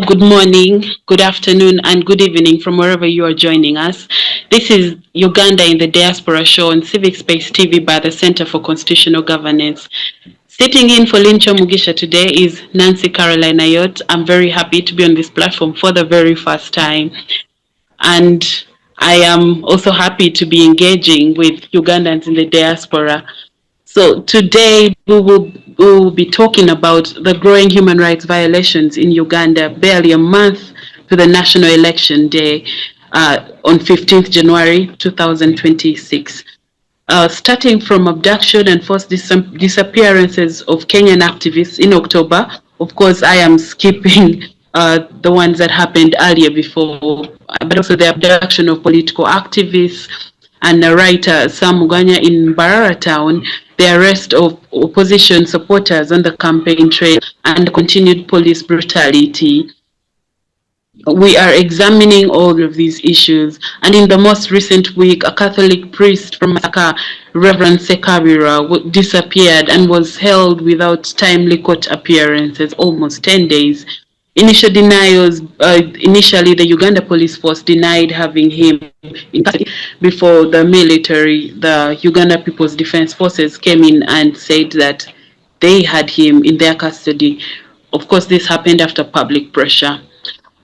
good morning, good afternoon, and good evening from wherever you are joining us. This is Uganda in the Diaspora show on Civic Space TV by the Center for Constitutional Governance. Sitting in for Lincho Mugisha today is Nancy Caroline Ayot. I'm very happy to be on this platform for the very first time. And I am also happy to be engaging with Ugandans in the diaspora. So today we will be talking about the growing human rights violations in Uganda, barely a month to the national election day on 15th January 2026. Starting from abduction and forced disappearances of Kenyan activists in October. Of course, I am skipping the ones that happened earlier before, but also the abduction of political activists and a writer, Sam Muganya, in Barara town, the arrest of opposition supporters on the campaign trail, and continued police brutality. We are examining all of these issues, and in the most recent week, a Catholic priest from Masaka, Reverend Sekabira, disappeared and was held without timely court appearances, almost 10 days. Initial denials, initially the Uganda police force denied having him in custody before the military, the Uganda People's Defense Forces came in and said that they had him in their custody. Of course, this happened after public pressure.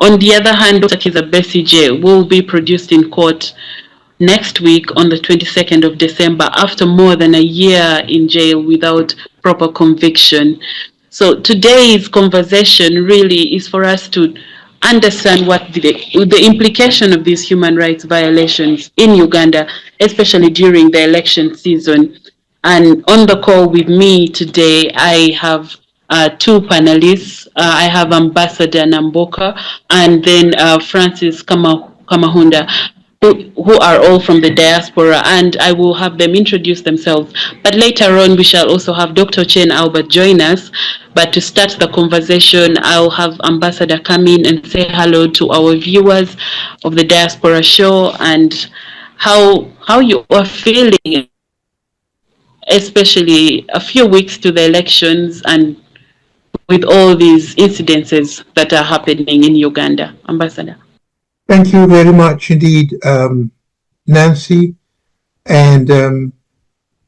On the other hand, Dr. Kiza Besigye will be produced in court next week on the 22nd of December after more than a year in jail without proper conviction. So today's conversation really is for us to understand what the implication of these human rights violations in Uganda, especially during the election season. And on the call with me today, I have two panelists. I have Ambassador Namboka and then Francis Kamhanda, who are all from the diaspora, and I will have them introduce themselves. But later on, we shall also have Dr. Ochen Albert join us. But to start the conversation, I'll have Ambassador come in and say hello to our viewers of the diaspora show and how you are feeling, especially a few weeks to the elections and with all these incidences that are happening in Uganda. Ambassador. Thank you very much indeed, Nancy. And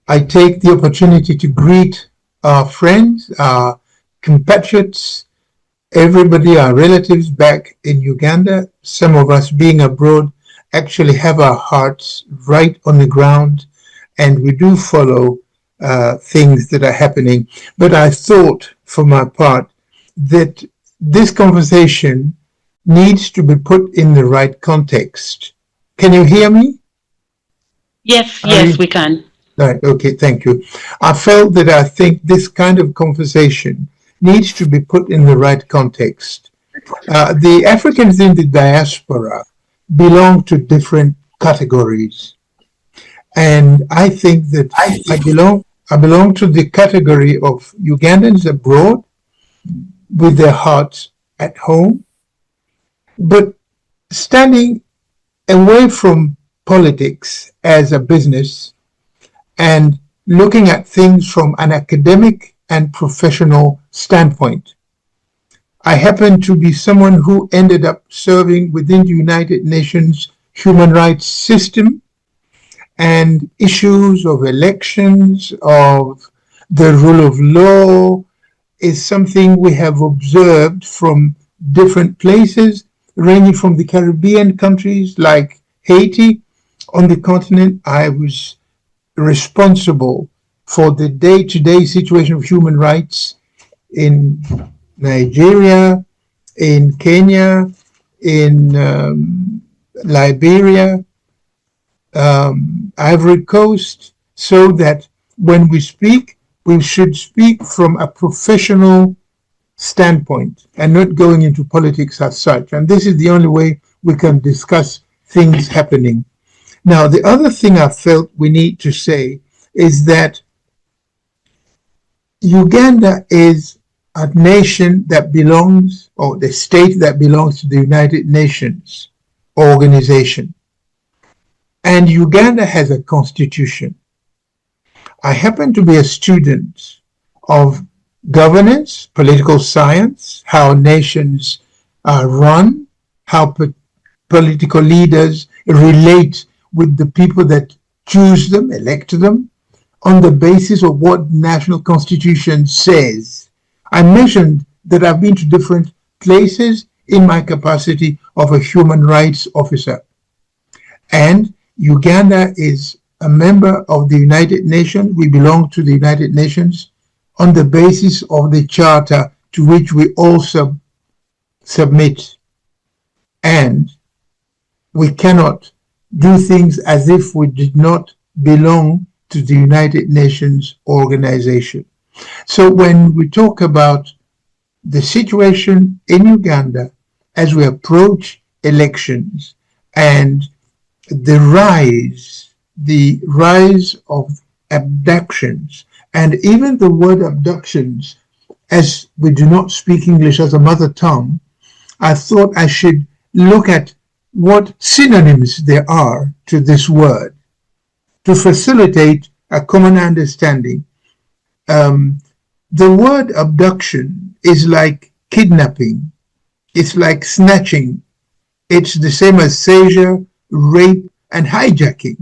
I take the opportunity to greet our friends, our compatriots, everybody, our relatives back in Uganda. Some of us being abroad actually have our hearts right on the ground, and we do follow things that are happening. But I thought, for my part, that this conversation needs to be put in the right context. Can you hear me? Yes, we can. Right, okay, thank you. I felt that I think this kind of conversation needs to be put in the right context. The Africans in the diaspora belong to different categories. And I think that I belong to the category of Ugandans abroad with their hearts at home, but standing away from politics as a business and looking at things from an academic and professional standpoint. I happen to be someone who ended up serving within the United Nations human rights system, and issues of elections, of the rule of law, is something we have observed from different places, ranging from the Caribbean countries like Haiti. On the continent, I was responsible for the day-to-day situation of human rights in Nigeria, in Kenya, in Liberia, Ivory Coast, so that when we speak, we should speak from a professional standpoint and not going into politics as such. And this is the only way we can discuss things happening. Now, the other thing I felt we need to say is that Uganda is a nation that belongs, or the state that belongs to the United Nations organization. And Uganda has a constitution. I happen to be a student of governance, political science, how nations are run, how political leaders relate with the people that choose them, elect them, on the basis of what national constitution says. I mentioned that I've been to different places in my capacity of a human rights officer. And Uganda is a member of the United Nations. We belong to the United Nations on the basis of the charter to which we also submit. And we cannot do things as if we did not belong to the United Nations organization. So when we talk about the situation in Uganda as we approach elections and the rise of abductions, and even the word abductions, as we do not speak English as a mother tongue, I thought I should look at what synonyms there are to this word to facilitate a common understanding. Um, the word abduction is like kidnapping, it's like snatching, it's the same as seizure, rape, and hijacking.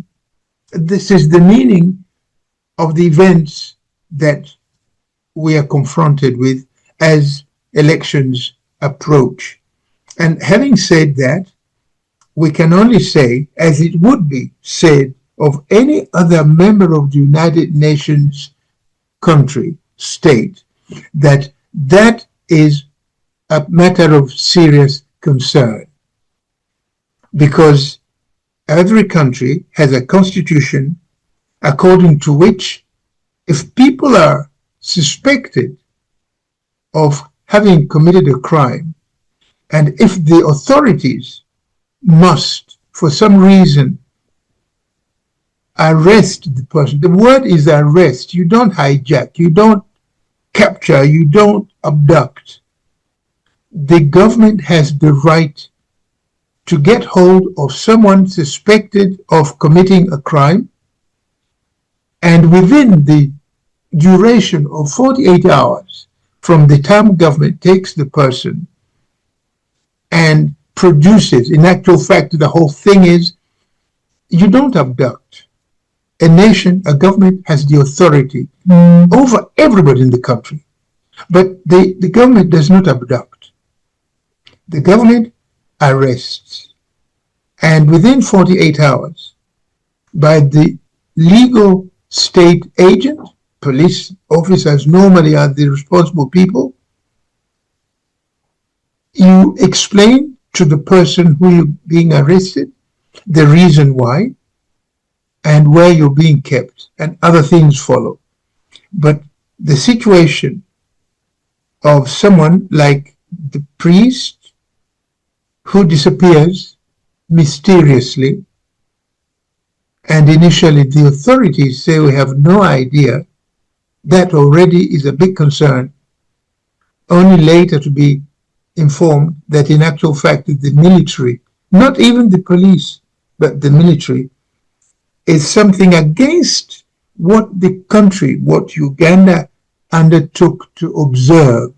This is the meaning of the events that we are confronted with as elections approach. And having said that, we can only say, as it would be said of any other member of the United Nations country, state, that that is a matter of serious concern because every country has a constitution according to which if people are suspected of having committed a crime and if the authorities must, for some reason, arrest the person. The word is arrest. You don't hijack, you don't capture, you don't abduct. The government has the right to get hold of someone suspected of committing a crime, and within the duration of 48 hours from the time government takes the person and produces, in actual fact, the whole thing is you don't abduct. A nation, a government has the authority over everybody in the country. But the government does not abduct. The government arrests. And within 48 hours, by the legal state agent, police officers normally are the responsible people, you explain to the person who you're being arrested the reason why and where you're being kept, and other things follow. But the situation of someone like the priest who disappears mysteriously, and initially the authorities say we have no idea, that already is a big concern, only later to be informed that in actual fact the military, not even the police, but the military, is something against what the country, what Uganda undertook to observe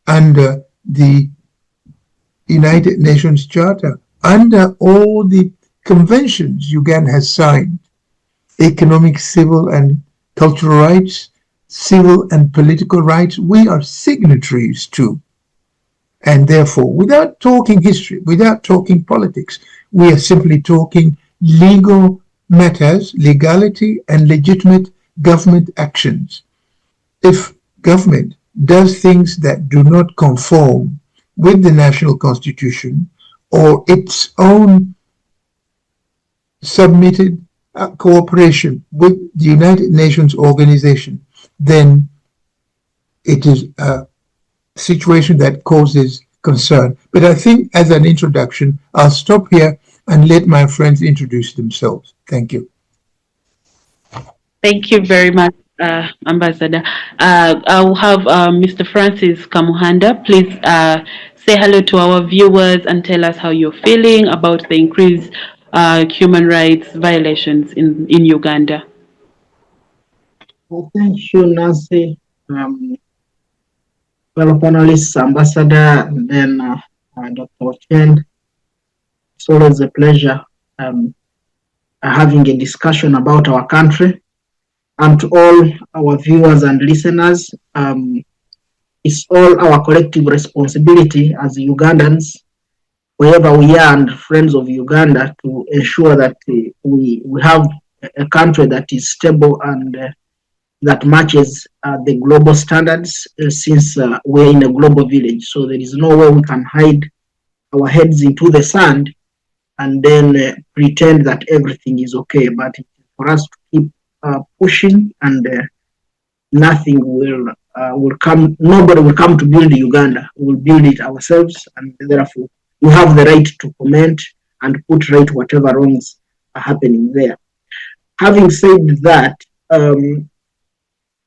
under the United Nations Charter, under all the conventions Uganda has signed, economic, civil, and cultural rights, civil and political rights, we are signatories to. And therefore, without talking history, without talking politics, we are simply talking legal matters, legality, and legitimate government actions. If government does things that do not conform with the national constitution or its own submitted cooperation with the United Nations organization, then it is a situation that causes concern. But I think as an introduction, I'll stop here and let my friends introduce themselves. Thank you. Thank you very much, Ambassador. I'll have Mr. Francis Kamhanda. Please say hello to our viewers and tell us how you're feeling about the increased human rights violations in Uganda. Well, thank you, Nancy. Um, fellow panelists, Ambassador, and then Dr. Ochen. It's always a pleasure having a discussion about our country. And to all our viewers and listeners, it's all our collective responsibility as Ugandans, wherever we are and friends of Uganda, to ensure that we have a country that is stable and that matches the global standards, since we're in a global village. So there is no way we can hide our heads into the sand and then pretend that everything is okay. But for us to keep pushing, and nothing will come. Nobody will come to build Uganda. We will build it ourselves, and therefore we have the right to comment and put right whatever wrongs are happening there. Having said that,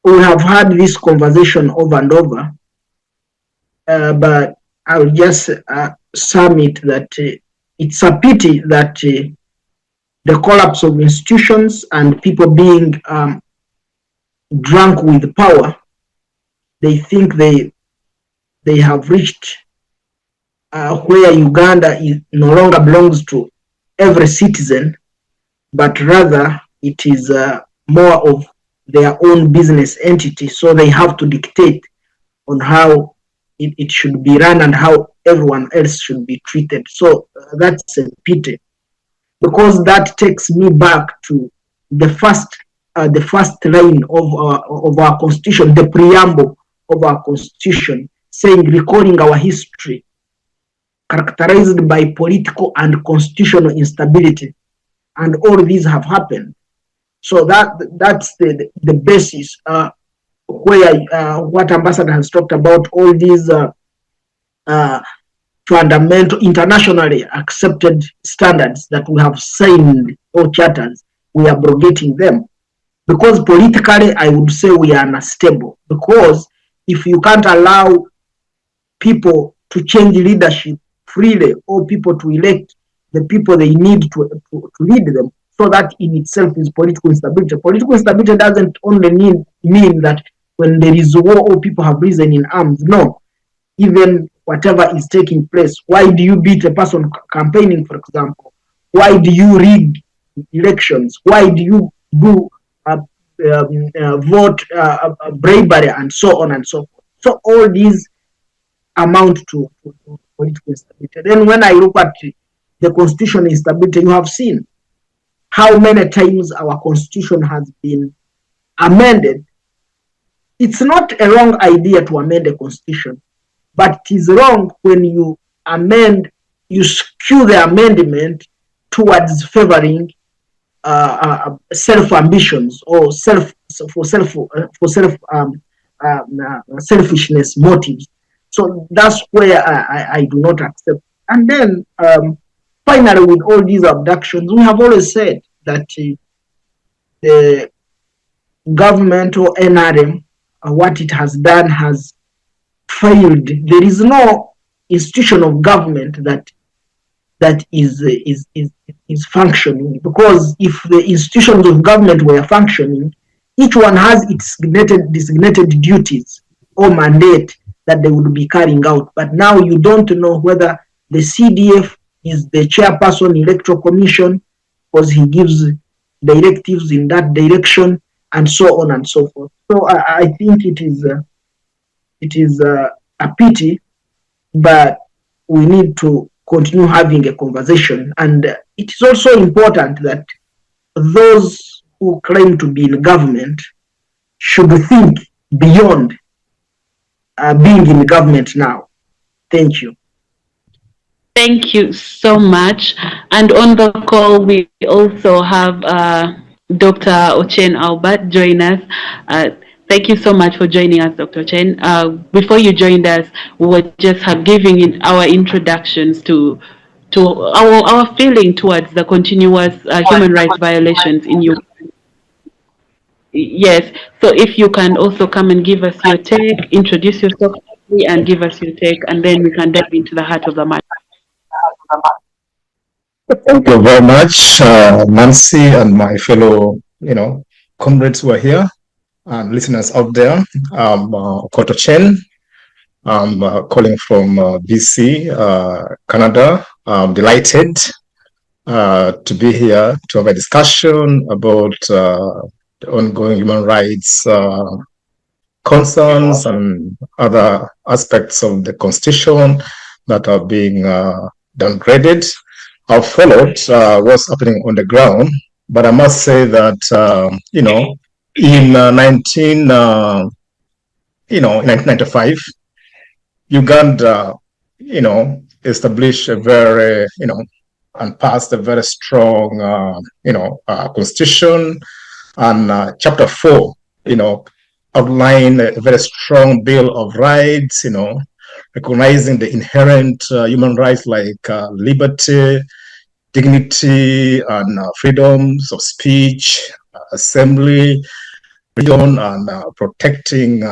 we have had this conversation over and over, but I'll just sum it that it's a pity that the collapse of institutions and people being drunk with power, they think they have reached where Uganda no longer belongs to every citizen, but rather it is more of their own business entity. So they have to dictate on how it should be run and how everyone else should be treated. So that's a pity, because that takes me back to the first line of our constitution, the preamble of our constitution, saying, recording our history characterized by political and constitutional instability, and all these have happened. So that's the basis where what Ambassador has talked about, all these fundamental, internationally accepted standards that we have signed, or charters, we are abrogating them. Because politically, I would say we are unstable. Because if you can't allow people to change leadership freely, or people to elect the people they need to lead them, so that in itself is political instability. Political instability doesn't only mean that when there is war or people have risen in arms. No, even whatever is taking place. Why do you beat a person campaigning, for example? Why do you rig elections? Why do you do vote bribery, and so on and so forth? So all these amount to political instability. Then when I look at the constitutional instability, you have seen how many times our constitution has been amended. It's not a wrong idea to amend a constitution, but it is wrong when you amend, you skew the amendment towards favoring self-ambitions or selfishness motives. So that's where I do not accept. And then finally, with all these abductions, we have always said that the government or NRM, what it has done has failed. There is no institution of government that is functioning, because if the institutions of government were functioning, each one has its designated duties or mandate that they would be carrying out. But now you don't know whether the CDF is the chairperson electoral commission, because he gives directives in that direction, and so on and so forth. So I think it is a pity, but we need to continue having a conversation. And it is also important that those who claim to be in government should think beyond being in government now. Thank you. Thank you so much. And on the call, we also have Dr. Ochen Albert join us. Thank you so much for joining us, Dr. Ochen. Before you joined us, we were just giving our introductions to our feeling towards the continuous human rights violations in Uganda. Yes, so if you can also come and give us your take, introduce yourself and give us your take, and then we can dive into the heart of the matter. Thank you very much, Nancy, and my fellow, comrades who are here and listeners out there. Okot Ochen, I'm calling from BC, Canada. I'm delighted to be here to have a discussion about the ongoing human rights concerns and other aspects of the Constitution that are being downgraded. I've followed what's happening on the ground, but I must say that, in 1995, Uganda, established a very, and passed a very strong, constitution. And chapter 4, outline a very strong Bill of Rights, recognizing the inherent human rights like liberty, dignity, and freedoms of speech, assembly, religion, and protecting,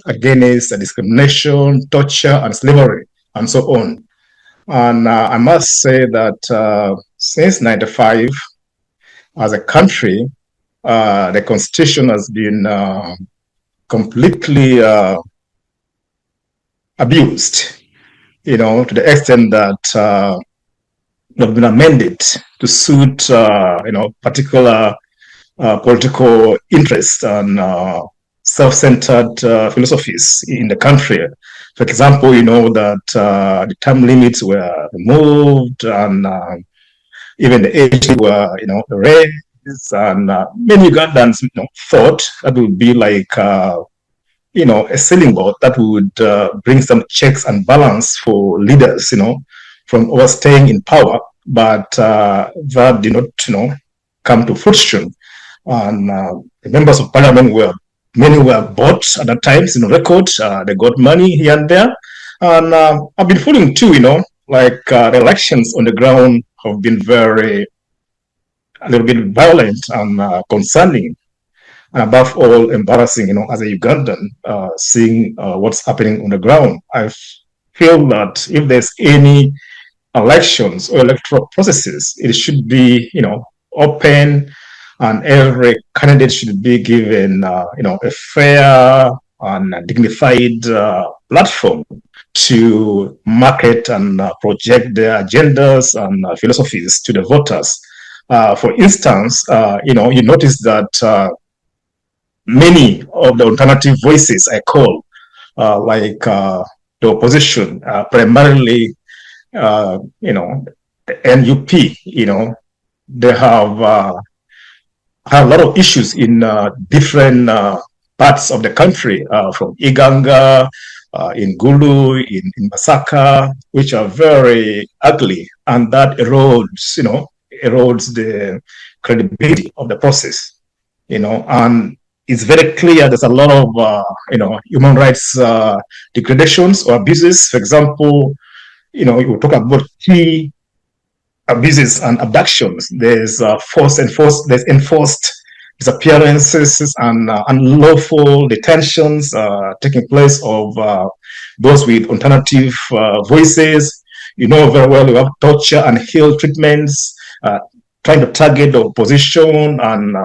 against discrimination, torture, and slavery, and so on. And I must say that since 95, as a country, the Constitution has been completely abused, to the extent that have been amended to suit, particular political interests and self-centered philosophies in the country. For example, that the term limits were removed, and even the age were, raised, and many Ugandans, thought that would be like, a ceiling board that would bring some checks and balance for leaders, from overstaying in power. But that did not, come to fruition. And the members of parliament many were bought at that time, record, they got money here and there. And I've been following too, the elections on the ground have been a little bit violent and concerning, and above all embarrassing, as a Ugandan, seeing what's happening on the ground. I feel that if there's any elections or electoral processes, it should be, open, and every candidate should be given, a fair and dignified platform to market and project their agendas and philosophies to the voters. For instance, you notice that many of the alternative voices I call, like the opposition, primarily, the NUP, they have a lot of issues in different parts of the country, from Iganga, in Gulu, in Masaka, which are very ugly, and that erodes the credibility of the process, and it's very clear there's a lot of, human rights degradations or abuses. For example, you talk about key abuses and abductions. There's there's enforced disappearances and unlawful detentions taking place of those with alternative voices. Very well, you have torture and heel treatments, trying to target the opposition, and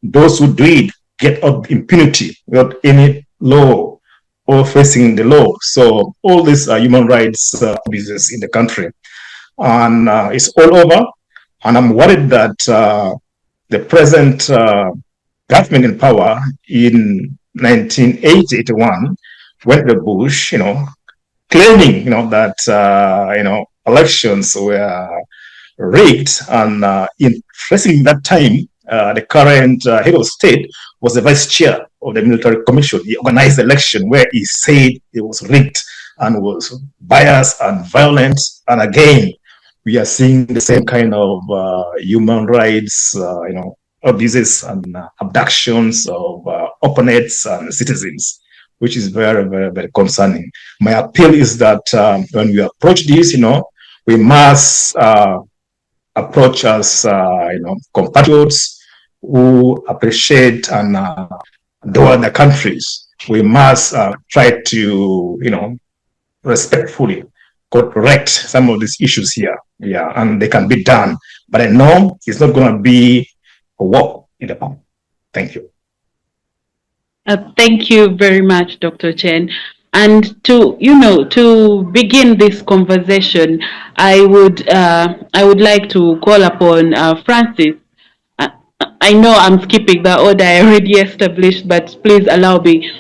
those who do it get out impunity without any law or facing the law. So all these are human rights abuses in the country, and it's all over. And I'm worried that the present government in power in 1980-81 went to the bush, claiming, that, elections were rigged, and in facing that time, the current head of state was the vice chair of the military commission. He organized the election where he said it was rigged and was biased and violent. And again, we are seeing the same kind of human rights, abuses and abductions of opponents and citizens, which is very, very, very concerning. My appeal is that when we approach this, we must approach as, compatriots who appreciate and adore the countries. We must try to, respectfully correct some of these issues here. Yeah, and they can be done. But I know it's not going to be a walk in the park. Thank you. Thank you very much, Dr. Ochen. And to begin this conversation, I would like to call upon Francis. I, I know I'm skipping the order I already established, but please allow me.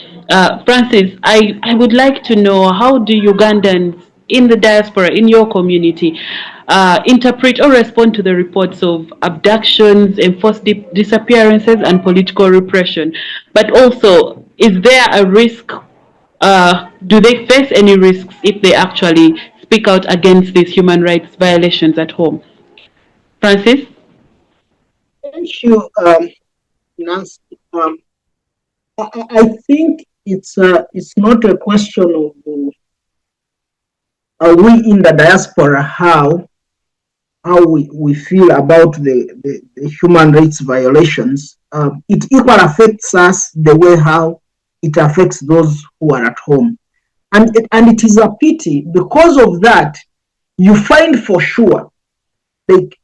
Francis, I would like to know, how do Ugandans in the diaspora, in your community, interpret or respond to the reports of abductions, enforced disappearances, and political repression? But also, is there a risk? Do they face any risks if they actually speak out against these human rights violations at home? Francis? Thank you, Nancy. I think it's not a question of are we in the diaspora how we feel about the human rights violations. It equally affects us the way how it affects those who are at home. And it is a pity because of that, you find for sure like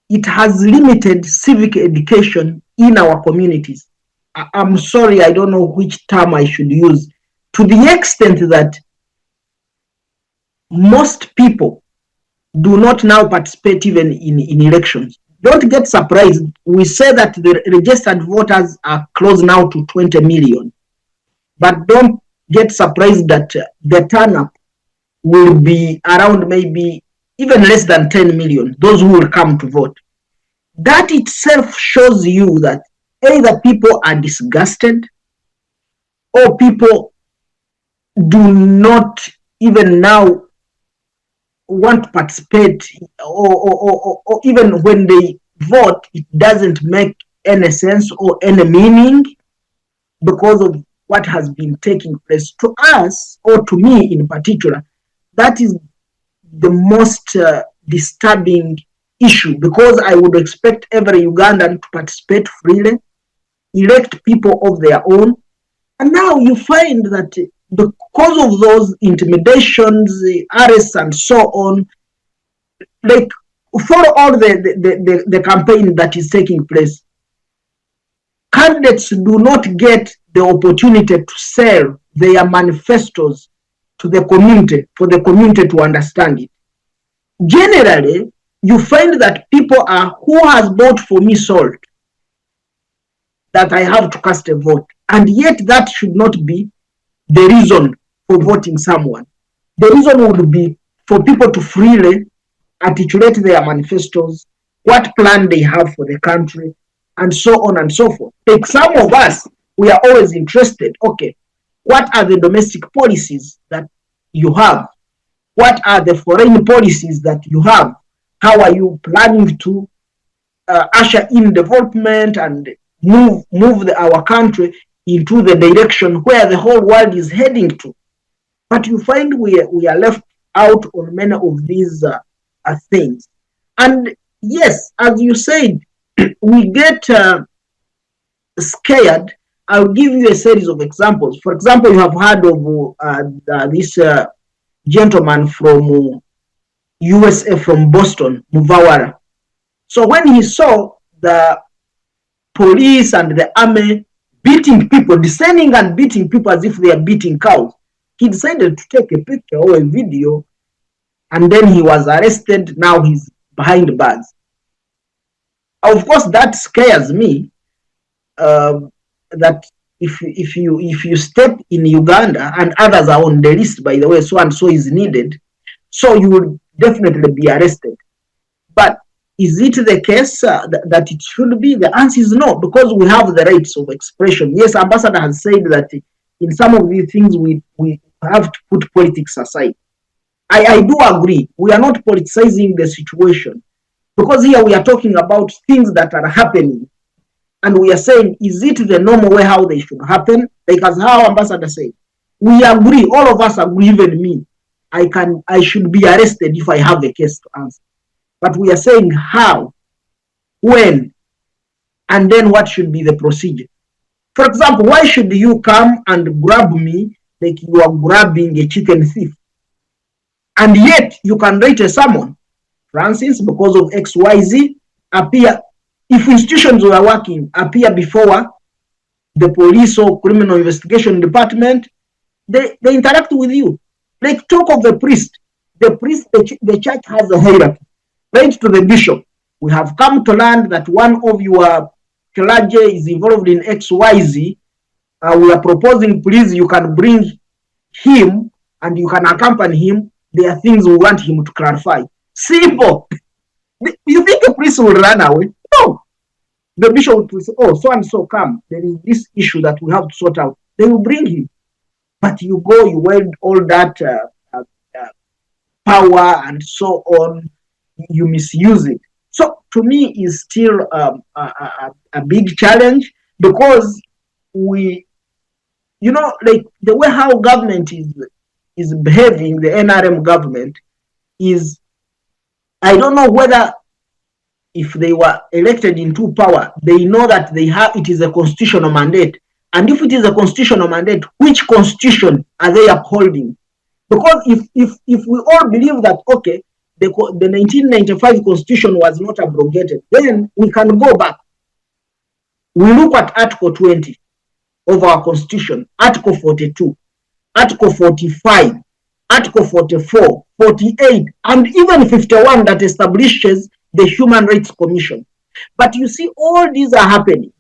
it has limited civic education in our communities. I'm sorry, I don't know which term I should use, to the extent that most people do not now participate even in elections. Don't get surprised. We say that the registered voters are close now to 20 million, but don't get surprised that the turnout will be around maybe even less than 10 million, those who will come to vote. That itself shows you that either people are disgusted or people do not even now want to participate, or even when they vote, it doesn't make any sense or any meaning because of what has been taking place. To us, or to me in particular, that is the most disturbing issue, because I would expect every Ugandan to participate freely, elect people of their own. And now you find that because of those intimidations, arrests, and so on, like for all the campaign that is taking place, candidates do not get the opportunity to sell their manifestos to the community for the community to understand it. Generally, you find that people are, who has voted for me sold, that I have to cast a vote. And yet that should not be the reason for voting someone. The reason would be for people to freely articulate their manifestos, what plan they have for the country, and so on and so forth. Like some of us, we are always interested, okay, what are the domestic policies that you have? What are the foreign policies that you have? How are you planning to usher in development and move our country into the direction where the whole world is heading to? But you find we are left out on many of these things. And yes, as you said, we get scared. I'll give you a series of examples. For example, you have heard of this gentleman from USA, from Boston, Muvawara. So when he saw the police and the army beating people, descending and beating people as if they are beating cows, he decided to take a picture or a video, and then he was arrested. Now he's behind bars. Of course, that scares me. That if you step in Uganda, and others are on the list, by the way, so and so is needed, so you will definitely be arrested. But is it the case that it should be? The answer is no, because we have the rights of expression. Yes, Ambassador has said that in some of these things we have to put politics aside. I do agree. We are not politicizing the situation, because here we are talking about things that are happening, and we are saying, is it the normal way how they should happen? Because how Ambassador said, we agree, all of us agree, even me. I should be arrested if I have a case to answer. But we are saying how, when, and then what should be the procedure. For example, why should you come and grab me like you are grabbing a chicken thief? And yet you can write a summon, Francis, because of XYZ, appear. If institutions were working, appear before the police or criminal investigation department, they interact with you. Like, talk of the priest. The church has a hierarchy. Right to the bishop. We have come to learn that one of your clergy is involved in XYZ. We are proposing, please, you can bring him and you can accompany him. There are things we want him to clarify. Simple. You think a priest will run away? No. The bishop will say, oh, so and so, come. There is this issue that we have to sort out. They will bring him. But you go, you wield all that power and so on, you misuse it. So to me, is still a big challenge, because we, like the way how government is behaving, the NRM government is, I don't know whether if they were elected into power, they know that it is a constitutional mandate. And if it is a constitutional mandate, which constitution are they upholding? Because if we all believe that, okay, the 1995 constitution was not abrogated, then we can go back. We look at Article 20 of our constitution, Article 42, Article 45, Article 44, 48, and even 51 that establishes the Human Rights Commission. But you see, all these are happening.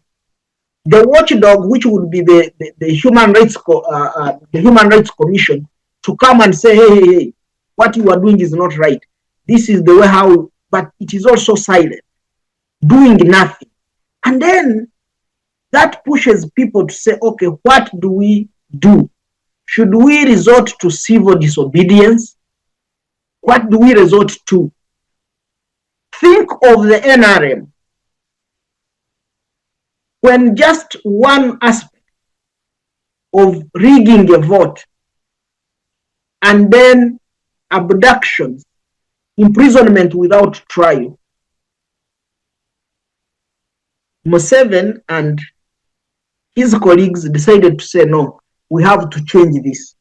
The watchdog, which would be the Human Rights Commission, to come and say, hey, what you are doing is not right. This is the way how, but it is also silent, doing nothing. And then that pushes people to say, okay, what do we do? Should we resort to civil disobedience? What do we resort to? Think of the NRM. When just one aspect of rigging a vote, and then abductions, imprisonment without trial, Museveni and his colleagues decided to say, no, we have to change this.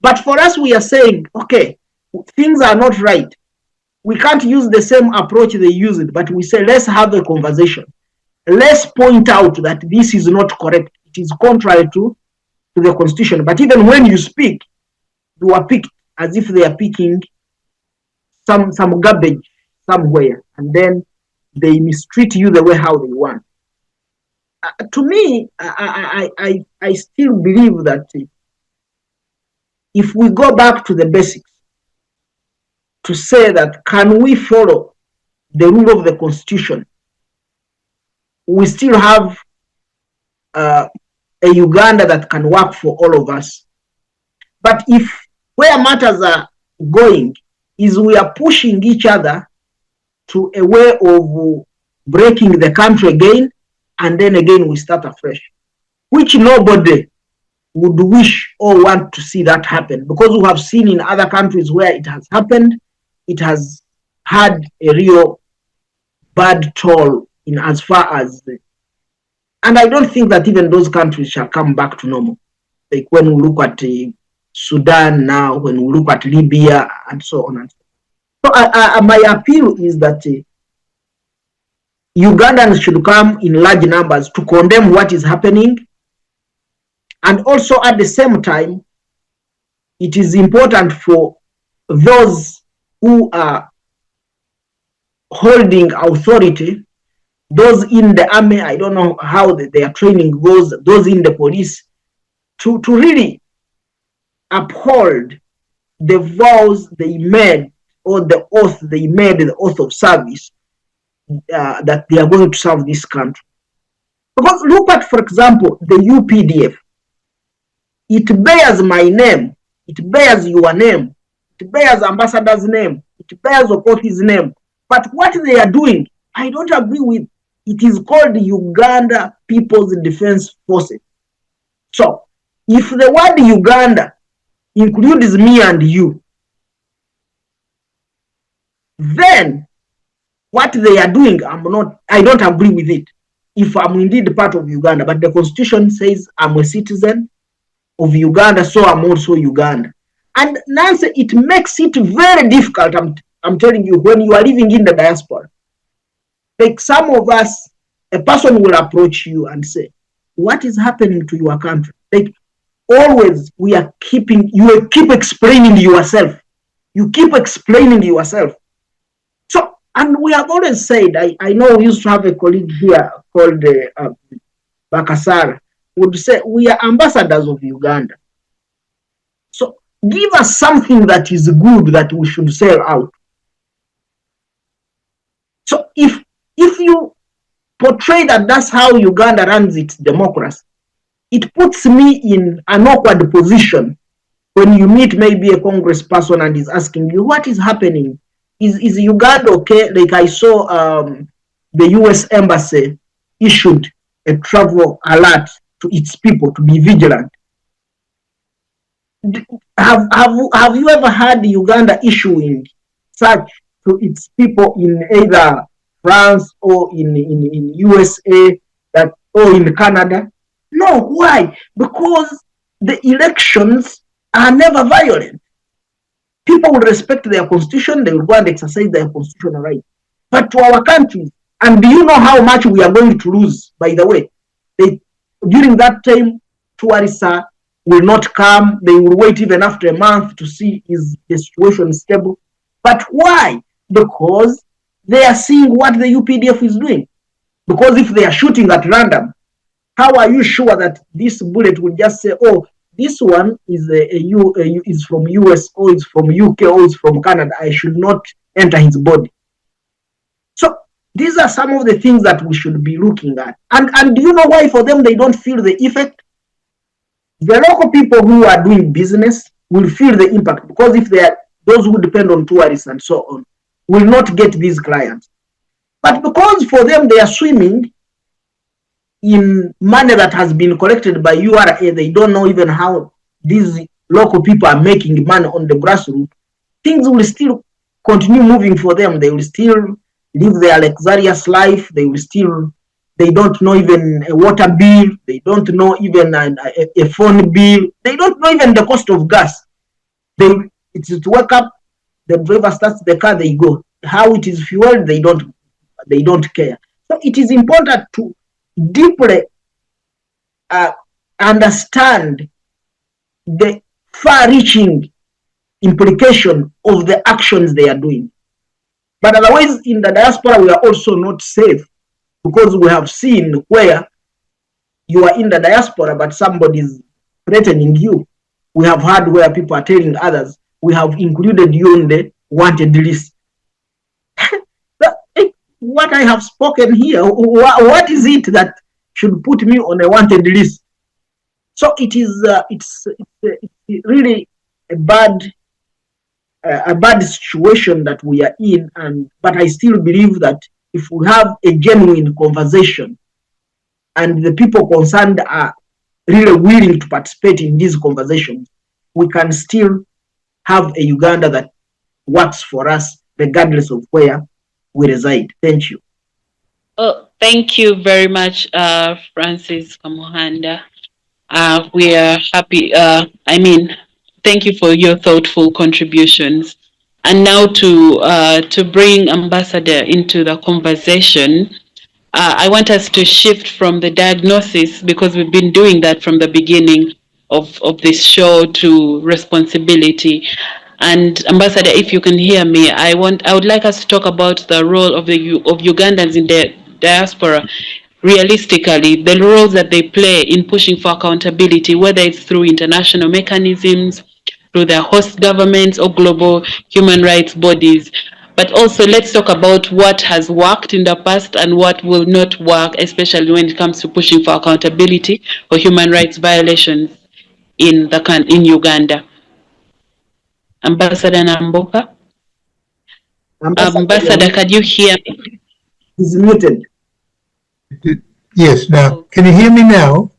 But for us, we are saying, okay, things are not right. We can't use the same approach they use it, but we say, let's have a conversation. Let's point out that this is not correct. It is contrary to the constitution. But even when you speak, you are picked as if they are picking some garbage somewhere, and then they mistreat you the way how they want. To me, I still believe that if we go back to the basics, to say that can we follow the rule of the constitution, we still have a Uganda that can work for all of us. But if where matters are going is we are pushing each other to a way of breaking the country again, and then again we start afresh, which nobody would wish or want to see that happen, because we have seen in other countries where it has happened, it has had a real bad toll in as far as and I don't think that even those countries shall come back to normal. Like when we look at Sudan now, when we look at Libya, and so on and so on. So my appeal is that Ugandans should come in large numbers to condemn what is happening, and also at the same time, it is important for those who are holding authority, those in the army, I don't know how their training goes, those in the police, to really uphold the vows they made, or the oath they made, the oath of service, that they are going to serve this country. Because look at, for example, the UPDF. It bears my name, it bears your name, it bears ambassador's name, it bears Okot's name. But what they are doing, I don't agree with. It is called the Uganda People's Defense Forces. So, if the word Uganda includes me and you, then what they are doing, I don't agree with it. If I'm indeed part of Uganda, but the constitution says I'm a citizen of Uganda, so I'm also Uganda. And Nancy, it makes it very difficult, I'm telling you, when you are living in the diaspora. Like some of us, a person will approach you and say, what is happening to your country? Like, always you keep explaining yourself. You keep explaining yourself. So, and we have always said, I know we used to have a colleague here called Bakasar, would say, we are ambassadors of Uganda. So give us something that is good that we should sell out. So if you portray that that's how Uganda runs its democracy, it puts me in an awkward position when you meet maybe a congressperson and is asking you, what is happening? Is Uganda okay? Like I saw the US Embassy issued a travel alert to its people to be vigilant. Have you ever had Uganda issuing such to its people in either France or in USA or in Canada? No, why? Because the elections are never violent. People will respect their constitution, they will go and exercise their constitutional right. But to our countries, and do you know how much we are going to lose, by the way? During that time, tourists will not come, they will wait even after a month to see is the situation stable. But why? Because they are seeing what the UPDF is doing. Because if they are shooting at random, how are you sure that this bullet will just say, oh, this one is is from US or is from UK or is from Canada, I should not enter his body. So these are some of the things that we should be looking at. And do you know why for them they don't feel the effect? The local people who are doing business will feel the impact, because if they are those who depend on tourists and so on, will not get these clients. But because for them they are swimming in money that has been collected by URA, they don't know even how these local people are making money on the grassroots, things will still continue moving for them. They will still live their luxurious life. They don't know even a water bill. They don't know even a phone bill. They don't know even the cost of gas. It's to wake up, the driver starts the car, they go. How it is fueled, they don't care. So it is important to deeply understand the far-reaching implication of the actions they are doing. But otherwise, in the diaspora, we are also not safe, because we have seen where you are in the diaspora, but somebody is threatening you. We have had where people are telling others, we have included you in the wanted list. What I have spoken here, what is it that should put me on a wanted list? So it is, it's really a bad situation that we are in. But I still believe that if we have a genuine conversation and the people concerned are really willing to participate in these conversations, we can still have a Uganda that works for us, regardless of where we reside. Thank you. Oh, thank you very much, Francis Kamhanda. We are happy. Thank you for your thoughtful contributions. And now to bring Ambassador into the conversation, I want us to shift from the diagnosis, because we've been doing that from the beginning of this show, to responsibility. And Ambassador, if you can hear me, I would like us to talk about the role of Ugandans in the diaspora. Realistically, the roles that they play in pushing for accountability, whether it's through international mechanisms, through their host governments or global human rights bodies. But also, let's talk about what has worked in the past and what will not work, especially when it comes to pushing for accountability for human rights violations in Uganda. Ambassador Namboka? Ambassador, can you hear me? He's muted. Yes, now, can you hear me now?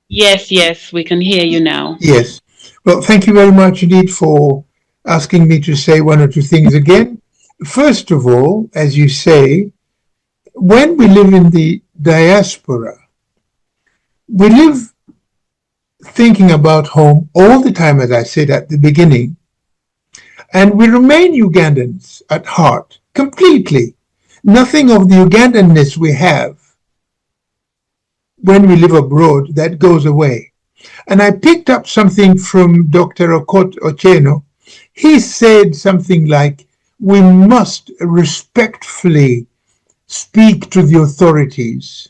Yes, we can hear you now. Yes. Well, thank you very much indeed for asking me to say one or two things again. First of all, as you say, when we live in the diaspora, we live thinking about home all the time, as I said at the beginning, and we remain Ugandans at heart, completely. Nothing of the Ugandanness we have when we live abroad, that goes away. And I picked up something from Dr. Okot Ochen. He said something like, we must respectfully speak to the authorities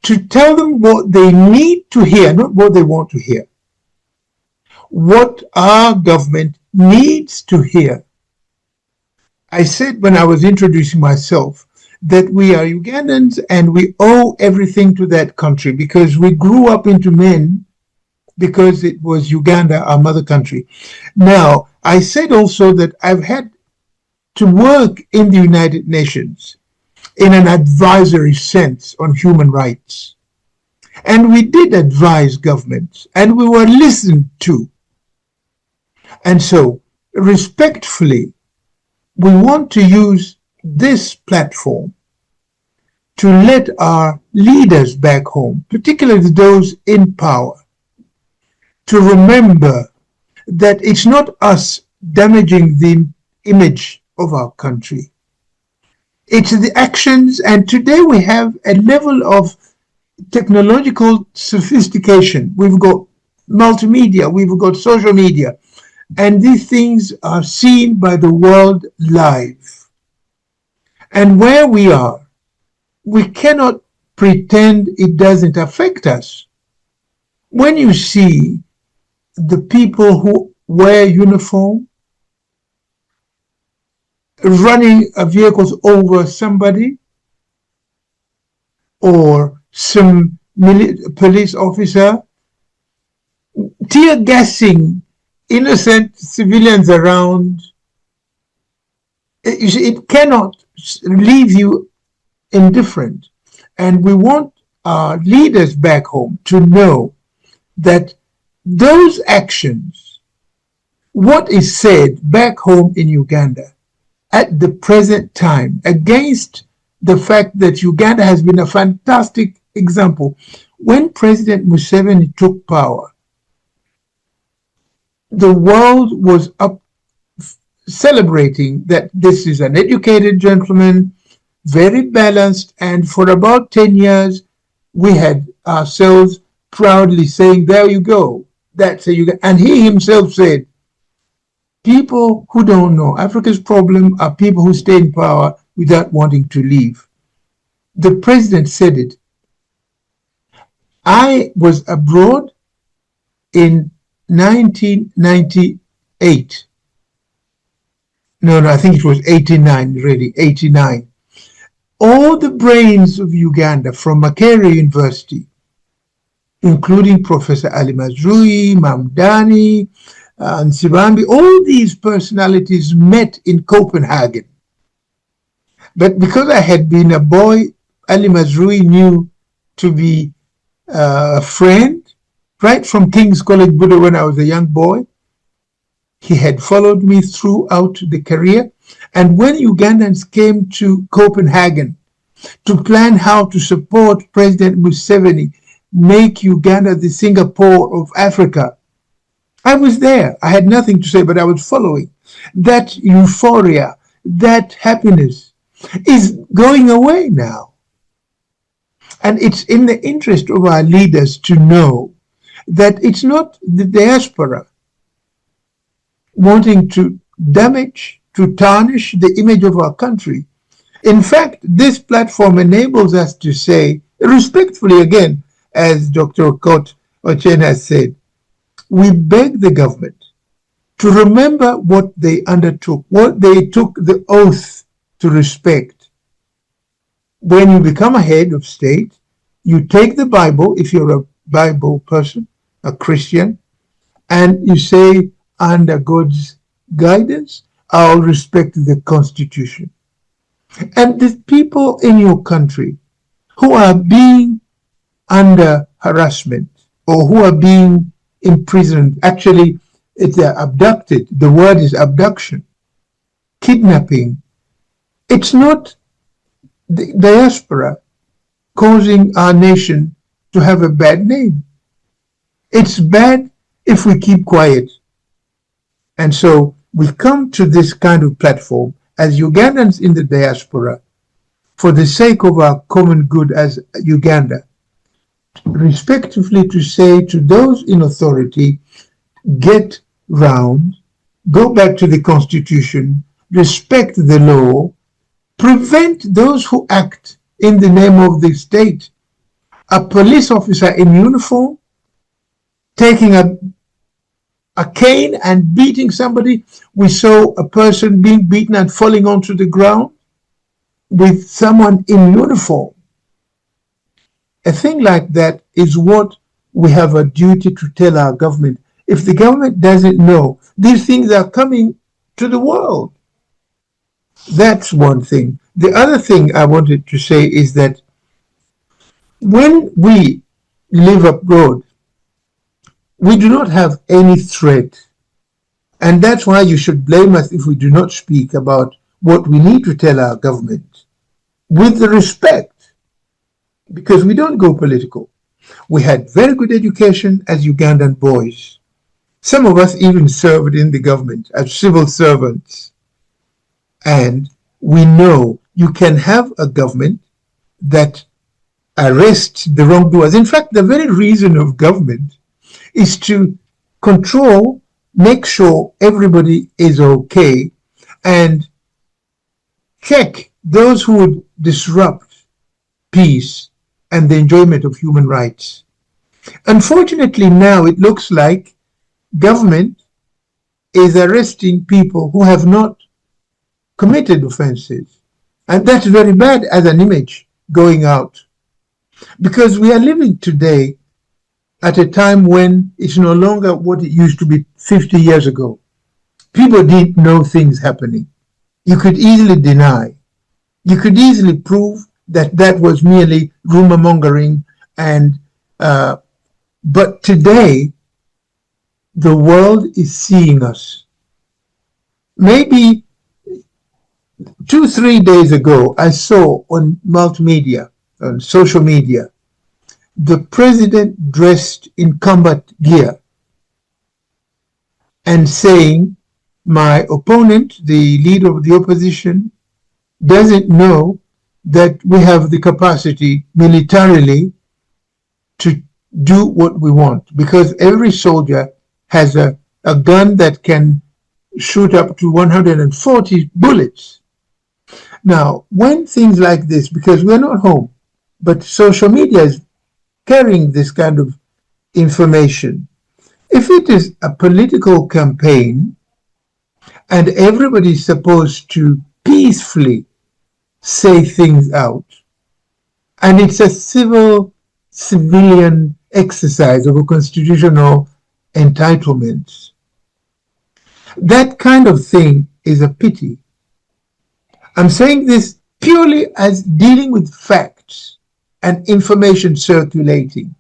to tell them what they need to hear, not what they want to hear. What our government needs to hear. I said when I was introducing myself that we are Ugandans and we owe everything to that country because we grew up into men because it was Uganda, our mother country. Now, I said also that I've had to work in the United Nations in an advisory sense on human rights. And we did advise governments and we were listened to. And so, respectfully, we want to use this platform to let our leaders back home, particularly those in power, to remember that it's not us damaging the image of our country. It's the actions, and today we have a level of technological sophistication. We've got multimedia, we've got social media, and these things are seen by the world live. And where we are, we cannot pretend it doesn't affect us. When you see the people who wear uniform running vehicles over somebody or some police officer tear gassing innocent civilians around, you see, it cannot leave you indifferent. And we want our leaders back home to know that those actions, what is said back home in Uganda at the present time against the fact that Uganda has been a fantastic example. When President Museveni took power, the world was up celebrating that this is an educated gentleman, very balanced, and for about 10 years, we had ourselves proudly saying, there you go, that's a Uganda. And he himself said, people who don't know Africa's problem are people who stay in power without wanting to leave. The president said it. I was abroad in 1998. No, I think it was 89, really, 89. All the brains of Uganda from Makerere University, including Professor Ali Mazrui, Mamdani, and Sirambi, all these personalities met in Copenhagen. But because I had been a boy, Ali Mazrui knew to be a friend, right from King's College, Buddha, when I was a young boy. He had followed me throughout the career. And when Ugandans came to Copenhagen to plan how to support President Museveni, make Uganda the Singapore of Africa, I was there. I had nothing to say, but I was following. That euphoria, that happiness is going away now. And it's in the interest of our leaders to know that it's not the diaspora wanting to damage, to tarnish the image of our country. In fact, this platform enables us to say, respectfully again, as Dr. Okot Ochen has said, we beg the government to remember what they undertook, what they took the oath to respect. When you become a head of state, you take the Bible, if you're a Bible person, a Christian, and you say, under God's guidance, I'll respect the Constitution. And the people in your country who are being under harassment or who are being imprisoned, actually, it's abducted. The word is abduction, kidnapping. It's not the diaspora causing our nation to have a bad name. It's bad if we keep quiet. And so we've come to this kind of platform as Ugandans in the diaspora for the sake of our common good as Uganda respectively to say to those in authority, get round, go back to the Constitution, respect the law, prevent those who act in the name of the state. A police officer in uniform taking a cane and beating somebody. We saw a person being beaten and falling onto the ground with someone in uniform. A thing like that is what we have a duty to tell our government. If the government doesn't know, these things are coming to the world. That's one thing. The other thing I wanted to say is that when we live abroad, we do not have any threat. And that's why you should blame us if we do not speak about what we need to tell our government with the respect, because we don't go political. We had very good education as Ugandan boys. Some of us even served in the government as civil servants. And we know you can have a government that arrests the wrongdoers. In fact, the very reason of government is to control, make sure everybody is okay, and check those who would disrupt peace and the enjoyment of human rights. Unfortunately, now it looks like government is arresting people who have not committed offenses. And that's very bad as an image going out. Because we are living today at a time when it's no longer what it used to be 50 years ago. People didn't know things happening. You could easily deny. You could easily prove that that was merely rumor mongering. But today, the world is seeing us. Maybe 2-3 days ago, I saw on multimedia, on social media, the president dressed in combat gear and saying, my opponent, the leader of the opposition, doesn't know that we have the capacity militarily to do what we want, because every soldier has a gun that can shoot up to 140 bullets. Now, when things like this, because we're not home, but social media is carrying this kind of information, if it is a political campaign and everybody is supposed to peacefully say things out, and it's a civilian exercise of a constitutional entitlements, that kind of thing is a pity. I'm saying this purely as dealing with facts and information circulating,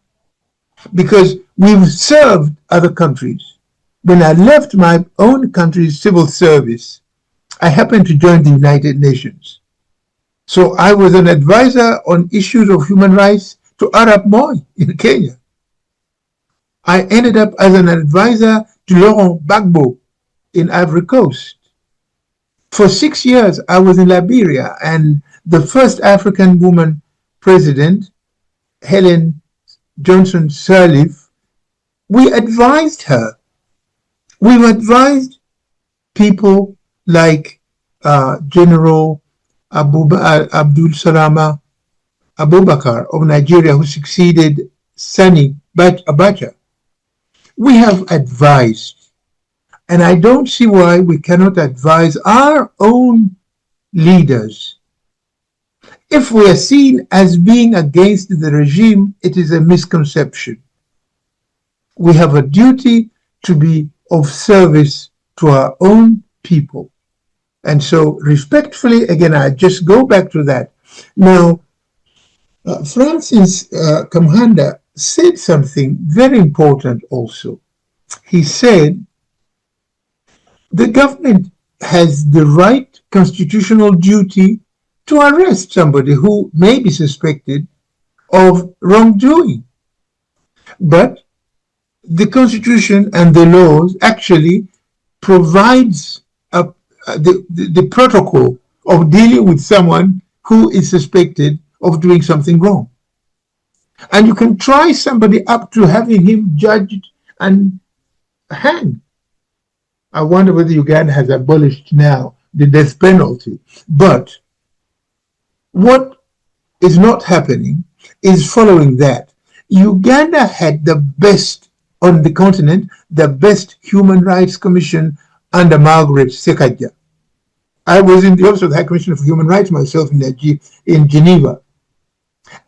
because we've served other countries. When I left my own country's civil service, I happened to join the United Nations. So I was an advisor on issues of human rights to Arab Moi in Kenya. I ended up as an advisor to Laurent Gbagbo in Ivory Coast. For 6 years, I was in Liberia, and the first African woman president, Helen Johnson Sirleaf, we advised her. We've advised people like General Abdul Salama Abubakar of Nigeria, who succeeded Sani Abacha. We have advised, and I don't see why we cannot advise our own leaders. If we are seen as being against the regime, it is a misconception. We have a duty to be of service to our own people. And so, respectfully, again, I just go back to that. Now, Francis Kamhanda said something very important also. He said, the government has the right constitutional duty to arrest somebody who may be suspected of wrongdoing. But the Constitution and the laws actually provides the protocol of dealing with someone who is suspected of doing something wrong. And you can try somebody up to having him judged and hanged. I wonder whether Uganda has abolished now the death penalty. But what is not happening is following that. Uganda had the best on the continent, the best human rights commission under Margaret Sekaja. I was in the office of the High Commissioner for Human Rights myself in Geneva,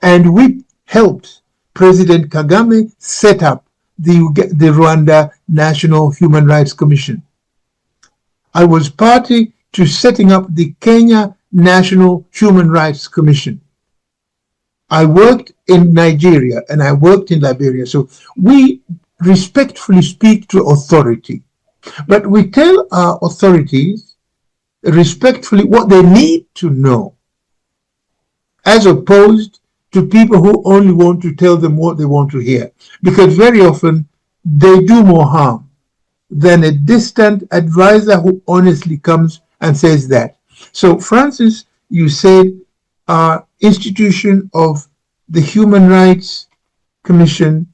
and we helped President Kagame set up the Rwanda National Human Rights Commission. I was party to setting up the Kenya National Human Rights Commission. I worked in Nigeria and I worked in Liberia. So we respectfully speak to authority, but we tell our authorities respectfully what they need to know, as opposed to people who only want to tell them what they want to hear, because very often they do more harm than a distant advisor who honestly comes and says that. So, Francis, you said our institution of the Human Rights Commission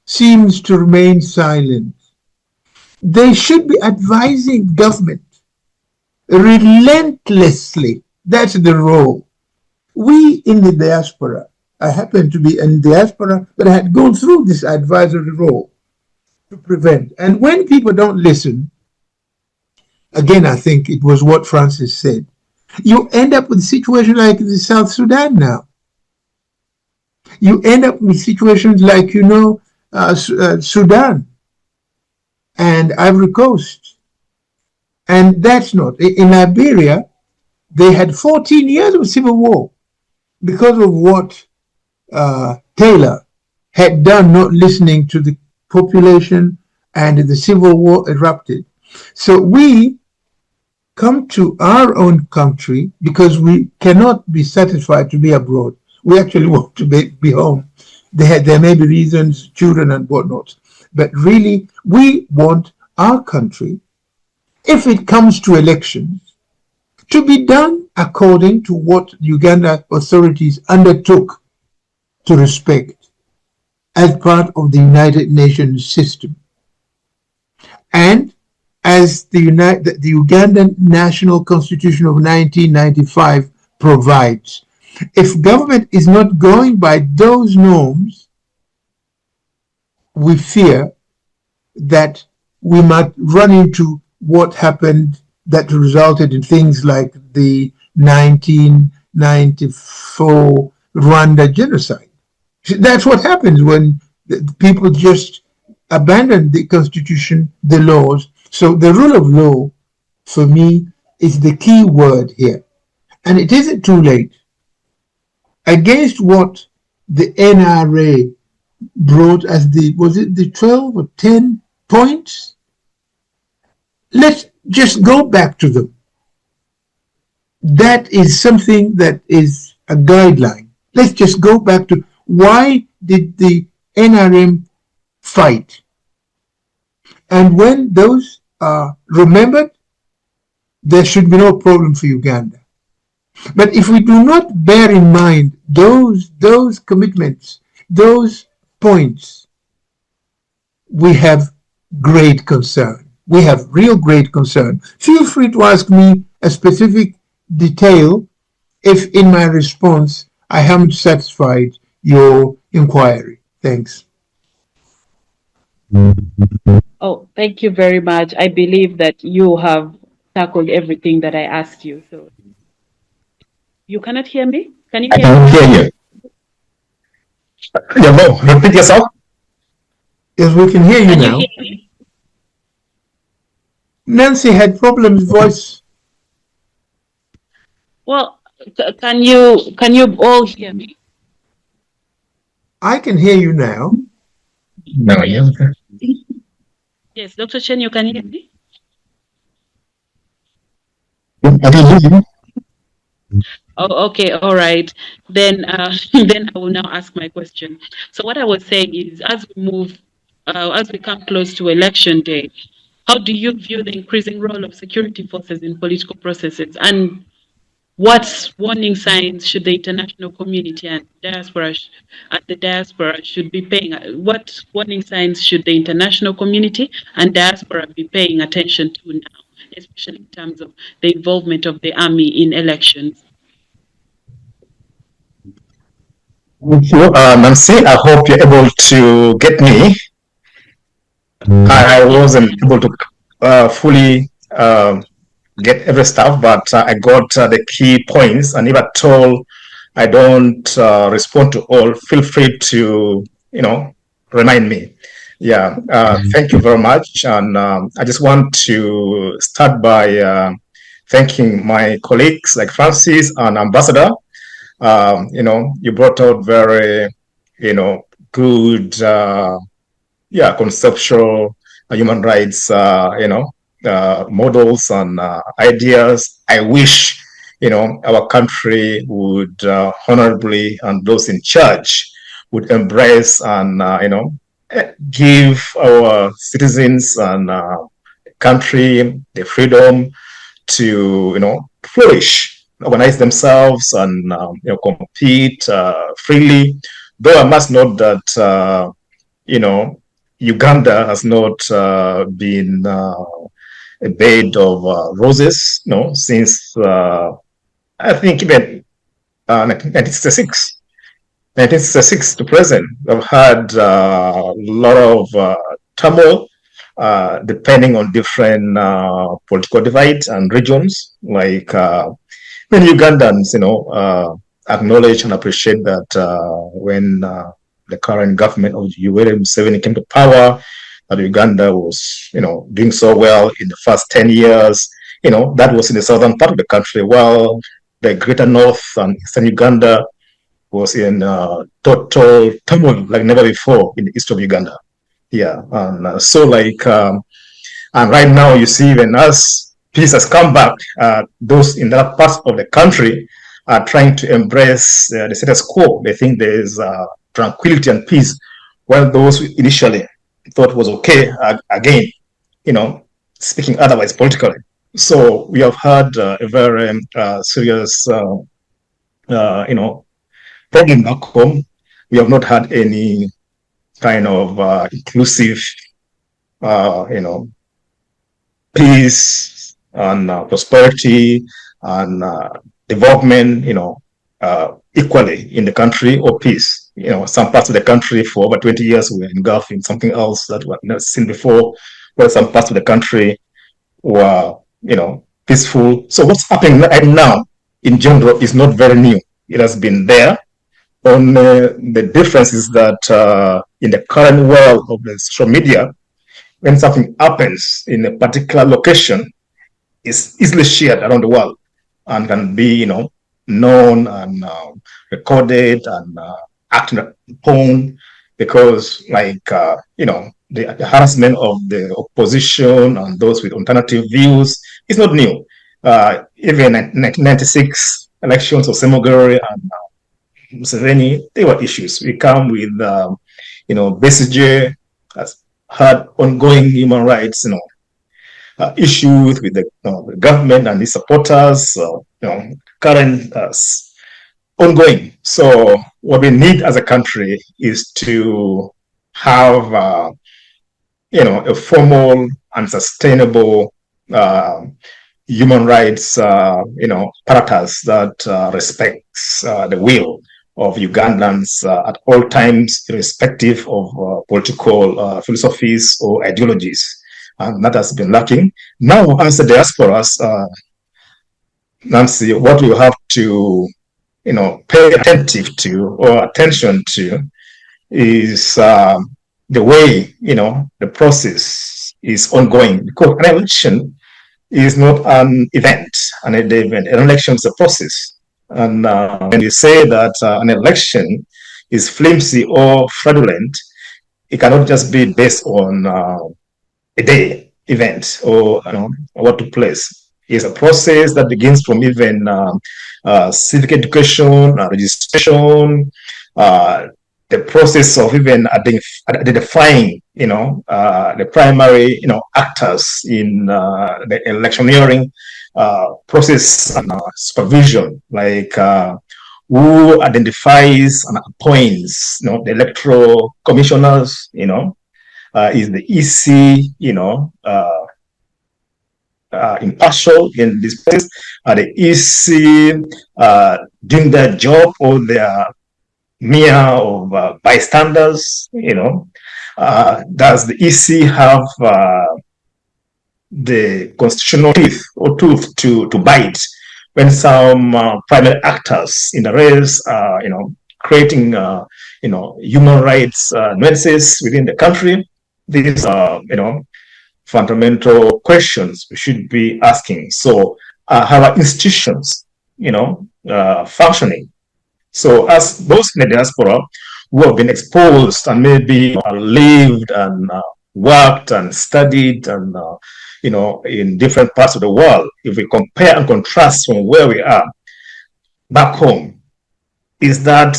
seems to remain silent. They should be advising government relentlessly. That's the role. We in the diaspora, I happen to be in diaspora, but I had gone through this advisory role to prevent. And when people don't listen, again, I think it was what Francis said, you end up with a situation like the South Sudan now. You end up with situations like, Sudan and Ivory Coast. And that's not. In Liberia, they had 14 years of civil war because of what Taylor had done, not listening to the population, and the civil war erupted. So we come to our own country because we cannot be satisfied to be abroad. We actually want to be home. There may be reasons, children and whatnot, but really we want our country, if it comes to elections, to be done according to what Uganda authorities undertook to respect as part of the United Nations system. And as the Ugandan National Constitution of 1995 provides, if government is not going by those norms, we fear that we might run into what happened that resulted in things like the 1994 Rwanda genocide. That's what happens when people just abandon the constitution, the laws. So the rule of law, for me, is the key word here. And it isn't too late. Against what the NRA brought as was it the 12 or 10 points? Let's just go back to them. That is something that is a guideline. Let's just go back to why did the NRM fight? And when those are remembered, there should be no problem for Uganda. But if we do not bear in mind those commitments, those points, we have great concern. We have real great concern. Feel free to ask me a specific detail if in my response I haven't satisfied your inquiry. Thanks. Oh, thank you very much. I believe that you have tackled everything that I asked you. So you cannot hear me? Can you hear me? I can hear you. Yeah, no, repeat yourself. Yes, we can hear you Can now. you hear me? Nancy had problems with voice. Well, can you all hear me? I can hear you now. No, yeah. Yes, Dr. Chen, you can hear me? I can hear you. Oh, okay, all right. Then, then I will now ask my question. So what I was saying is, as we come close to election day, how do you view the increasing role of security forces in political processes? And what warning signs should the international community and the diaspora should be paying? What warning signs should the international community and diaspora be paying attention to now, especially in terms of the involvement of the army in elections? Thank you, Nancy. I hope you're able to get me. I wasn't able to fully get every stuff, but I got the key points. And if at all I don't respond to all, feel free to, remind me. Yeah, thank you very much. And I just want to start by thanking my colleagues like Francis and Ambassador. You brought out very, good, conceptual human rights, models and ideas. I wish, our country would honorably, and those in charge would embrace and, give our citizens and country the freedom to, flourish, organize themselves and, compete freely. Though I must note that, Uganda has not been a bed of roses, since I think even 1966. 1966 to present, we've had a lot of turmoil, depending on different political divides and regions. Like many Ugandans, acknowledge and appreciate that when the current government of Yoweri Museveni came to power, that Uganda was, doing so well in the first 10 years. That was in the southern part of the country, while the greater north and eastern Uganda was in total turmoil like never before in the east of Uganda. Yeah, and and right now you see even as peace has come back, those in that part of the country are trying to embrace the status quo. They think there is tranquility and peace, while those who initially thought was okay again, speaking otherwise politically. So we have had a very serious, problem back home. We have not had any kind of inclusive, peace and prosperity and development, equally in the country, or peace. Some parts of the country for over 20 years we were engulfed in something else that we had never seen before, while some parts of the country were, peaceful. So what's happening right now in general is not very new. It has been there. Only the difference is that in the current world of the social media, when something happens in a particular location, it's easily shared around the world and can be, known and recorded and acted upon, because the harassment of the opposition and those with alternative views is not new. Even in 1996 elections of Semogere and Museveni, there were issues. We come with, BCJ has had ongoing human rights, issues with the government and its supporters, current ongoing. So what we need as a country is to have, a formal and sustainable human rights, apparatus that respects the will of Ugandans at all times, irrespective of political philosophies or ideologies. And that has been lacking. Now, as the diasporas, Nancy, what we have to, pay attention to is the way, the process is ongoing. Because an election is not an event, an election is a process. And when you say that an election is flimsy or fraudulent, it cannot just be based on a day event or what took place. It's a process that begins from even civic education, registration, the process of even identifying, the primary, actors in the electioneering, process and supervision, like who identifies and appoints, the electoral commissioners, is the EC, impartial in this place? Are the EC doing their job, or they are mere of bystanders? Does the EC have the constitutional teeth or tooth to bite when some private actors in the race are, creating, human rights nuances within the country? These are, fundamental questions we should be asking. So, how are institutions, functioning? So, as those in the diaspora who have been exposed and maybe lived and worked and studied and in different parts of the world, if we compare and contrast from where we are back home, is that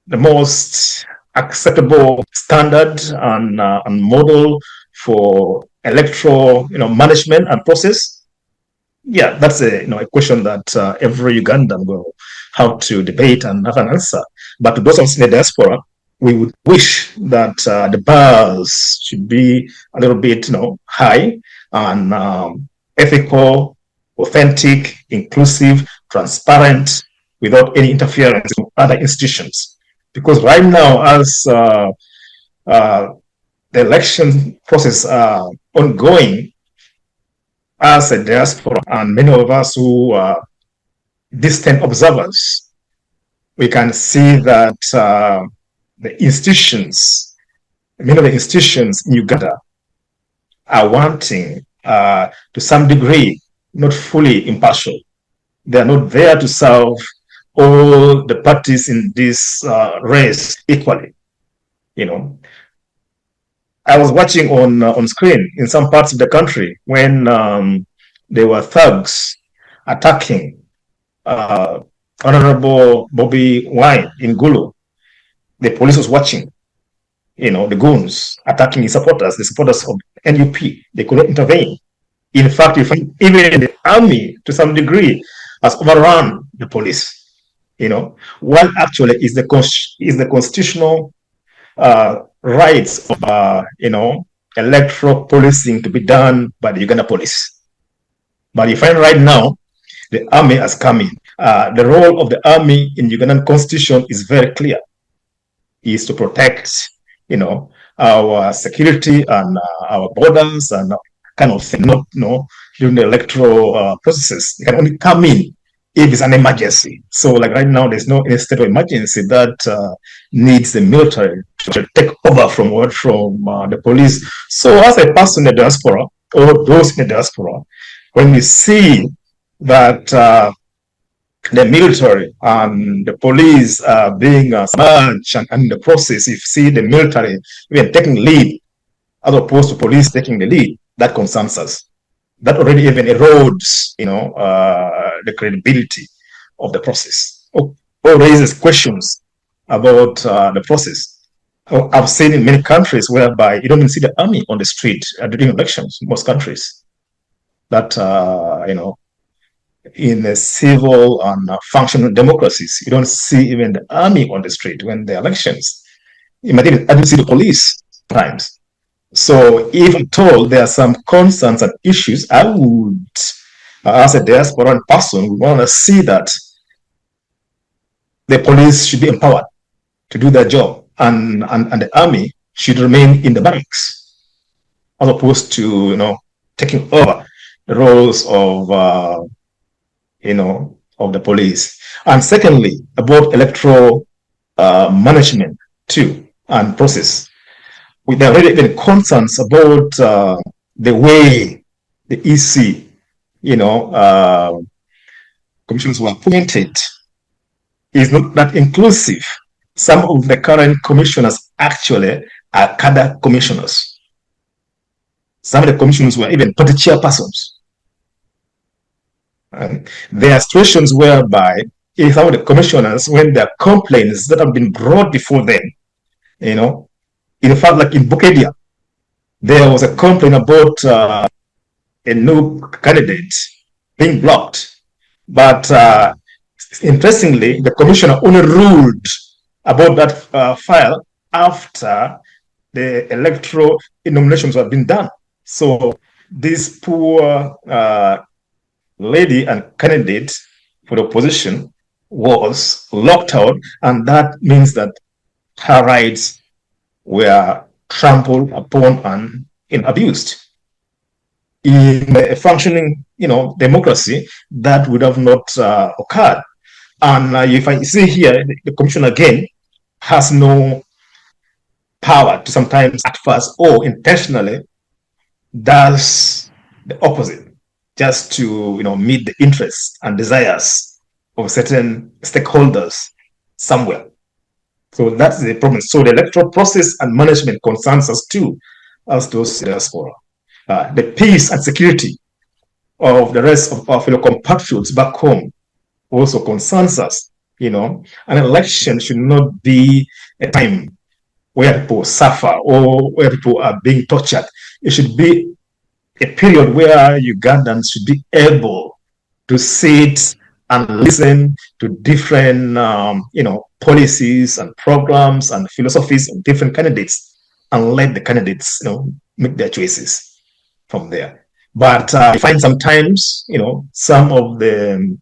the most acceptable standard and model for electoral management and process? Yeah, that's a question that every Ugandan will have to debate and have an answer. But to those of us in the diaspora, we would wish that the bars should be a little bit high and ethical, authentic, inclusive, transparent, without any interference from other institutions. Because right now, as the election process ongoing, as a diaspora and many of us who are distant observers, we can see that the institutions, many of the institutions in Uganda are wanting, to some degree, not fully impartial. They are not there to serve all the parties in this race equally. I was watching on screen in some parts of the country when there were thugs attacking Honorable Bobby Wine in Gulu. The police was watching, the goons attacking his supporters, the supporters of NUP. They could not intervene. In fact, you find even the army, to some degree, has overrun the police. What actually is the constitutional rights of electoral policing to be done by the Uganda police. But you find right now the army has come in. The role of the army in the Ugandan constitution is very clear. It is to protect, our security and our borders and kind of thing. Not, during the electoral processes. It can only come in if it's an emergency. So, like right now, there's no state of emergency that needs the military to take over from the police. So, as a person in the diaspora, or those in the diaspora, when we see that the military and the police are being submerged and in the process, if you see the military even taking lead as opposed to police taking the lead, that concerns us. That already even erodes, the credibility of the process, or raises questions about the process. I've seen in many countries whereby you don't even see the army on the street during elections. Most countries that in the civil and functional democracies, you don't see even the army on the street when the elections. You might even see the police times. So, if at all there are some concerns and issues, I would, as a diaspora person, want to see that the police should be empowered to do their job, and the army should remain in the barracks, as opposed to taking over the roles of of the police. And secondly, about electoral management too and process. There are already been concerns about the way the EC, commissioners were appointed is not that inclusive. Some of the current commissioners actually are cadre commissioners. Some of the commissioners were even party chairpersons. There are situations whereby if some of the commissioners, when there are complaints that have been brought before them, in fact, like in Bukedia, there was a complaint about a new candidate being blocked. But interestingly, the commissioner only ruled about that file after the electoral nominations had been done. So this poor lady and candidate for the opposition was locked out, and that means that her rights were trampled upon and abused. In a functioning, democracy, that would have not occurred. And if I see here, the commission again has no power to sometimes at first or intentionally does the opposite just to meet the interests and desires of certain stakeholders somewhere. So that's the problem. So the electoral process and management concerns us too, as those diaspora. The peace and security of the rest of our fellow compatriots back home also concerns us. An election should not be a time where people suffer or where people are being tortured. It should be a period where Ugandans should be able to sit and listen to different, policies and programs and philosophies of different candidates, and let the candidates, make their choices from there. But I find sometimes, some of the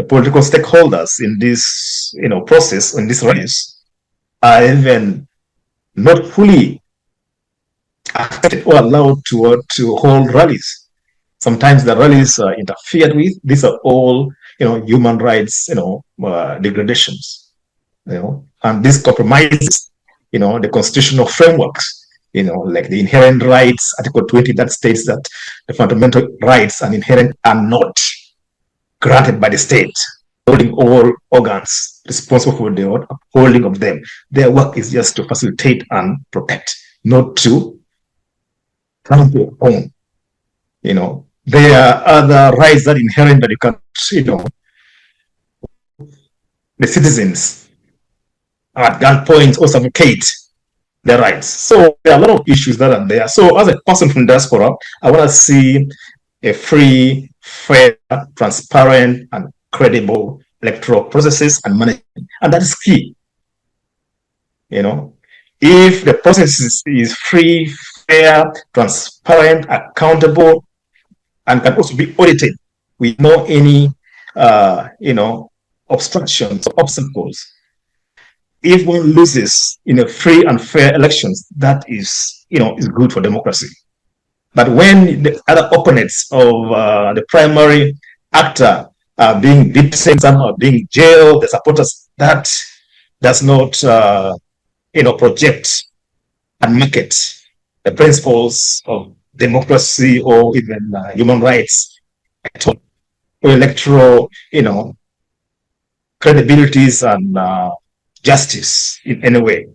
political stakeholders in this, process, in this race, are even not fully accepted or allowed to hold rallies. Sometimes the rallies are interfered with. These are all, human rights, degradations, and this compromises, the constitutional frameworks, like the inherent rights, Article 20, that states that the fundamental rights and inherent are not granted by the state, holding all organs responsible for the upholding of them. Their work is just to facilitate and protect, not to trample upon. There are other rights that inherent that you can, the citizens at gunpoint or suffocate their rights. So there are a lot of issues that are there. So as a person from diaspora, I want to see a free, fair, transparent, and credible electoral processes and management. And that is key. If the process is free, fair, transparent, accountable, and can also be audited with no any, obstructions or obstacles. If one loses in a free and fair elections, that is, is good for democracy. But when the other opponents of the primary actor are being beaten, some are being jailed, the supporters, that does not, project and market the principles of democracy or even human rights at all, or electoral, credibilities and justice in any way.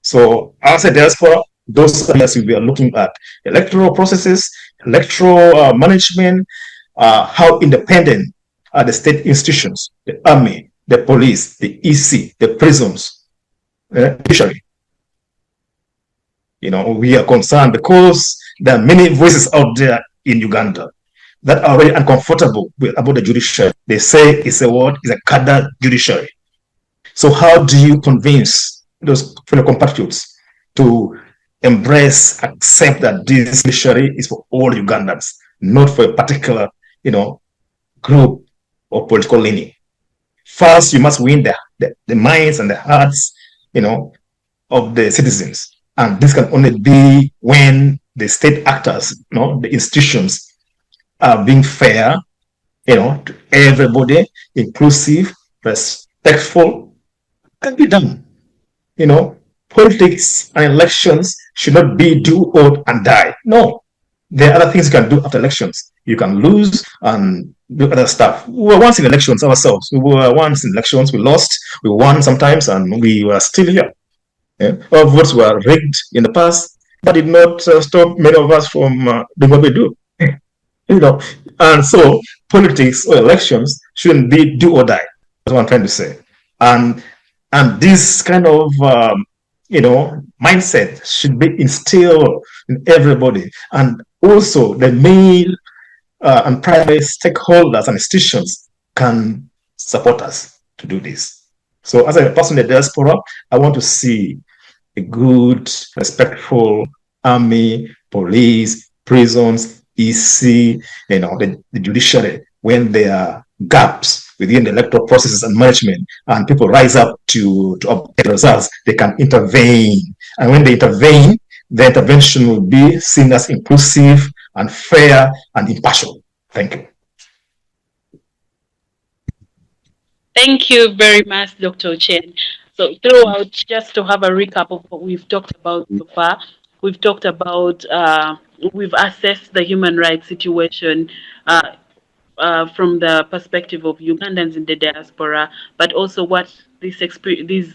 So as a diaspora, those areas we are looking at: electoral processes, electoral management, how independent are the state institutions, the army, the police, the EC, the prisons, the judiciary. We are concerned because there are many voices out there in Uganda that are very uncomfortable about the judiciary. They say it's a cadre judiciary. So how do you convince those fellow compatriots to embrace, accept that this judiciary is for all Ugandans, not for a particular, group or political leaning? First, you must win the minds and the hearts, of the citizens. And this can only be when the state actors, the institutions are being fair, to everybody, inclusive, respectful, can be done. Politics and elections should not be do or and die. No, there are other things you can do after elections. You can lose and do other stuff. We were once in elections ourselves. We were once in elections. We lost. We won sometimes, and we were still here. Our votes were rigged in the past. That did not stop many of us from doing what we do. And so politics or elections shouldn't be do or die. That's what I'm trying to say. And this kind of mindset should be instilled in everybody. And also the male and private stakeholders and institutions can support us to do this. So as a person in the diaspora, I want to see a good, respectful army, police, prisons, EC, the judiciary, when there are gaps within the electoral processes and management, and people rise up to obtain results, they can intervene. And when they intervene, the intervention will be seen as inclusive and fair and impartial. Thank you. Thank you very much, Dr. Ochen. So throughout, just to have a recap of what we've talked about so far, we've talked about, we've assessed the human rights situation from the perspective of Ugandans in the diaspora, but also what these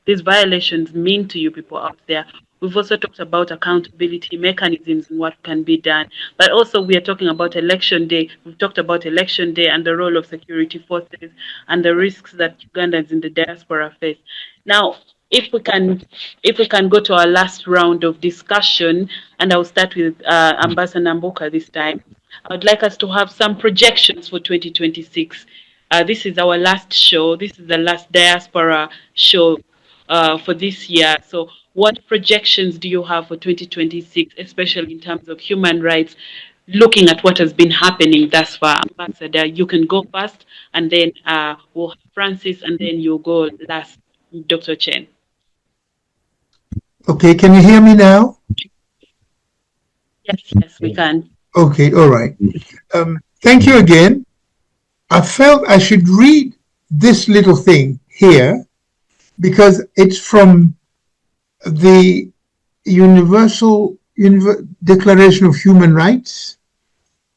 violations mean to you people out there. We've also talked about accountability mechanisms and what can be done, but also we are talking about election day. We've talked about election day and the role of security forces and the risks that Ugandans in the diaspora face. Now, if we can go to our last round of discussion, and I'll start with Ambassador Namboka this time. I would like us to have some projections for 2026. This is our last show. This is the last diaspora show for this year. So, what projections do you have for 2026, especially in terms of human rights, looking at what has been happening thus far? Ambassador, you can go first, and then we'll have Francis, and then you go last, Dr. Chen. Okay, can you hear me now? Yes, we can. Okay, all right. Thank you again. I felt I should read this little thing here because it's from the Universal Declaration of Human Rights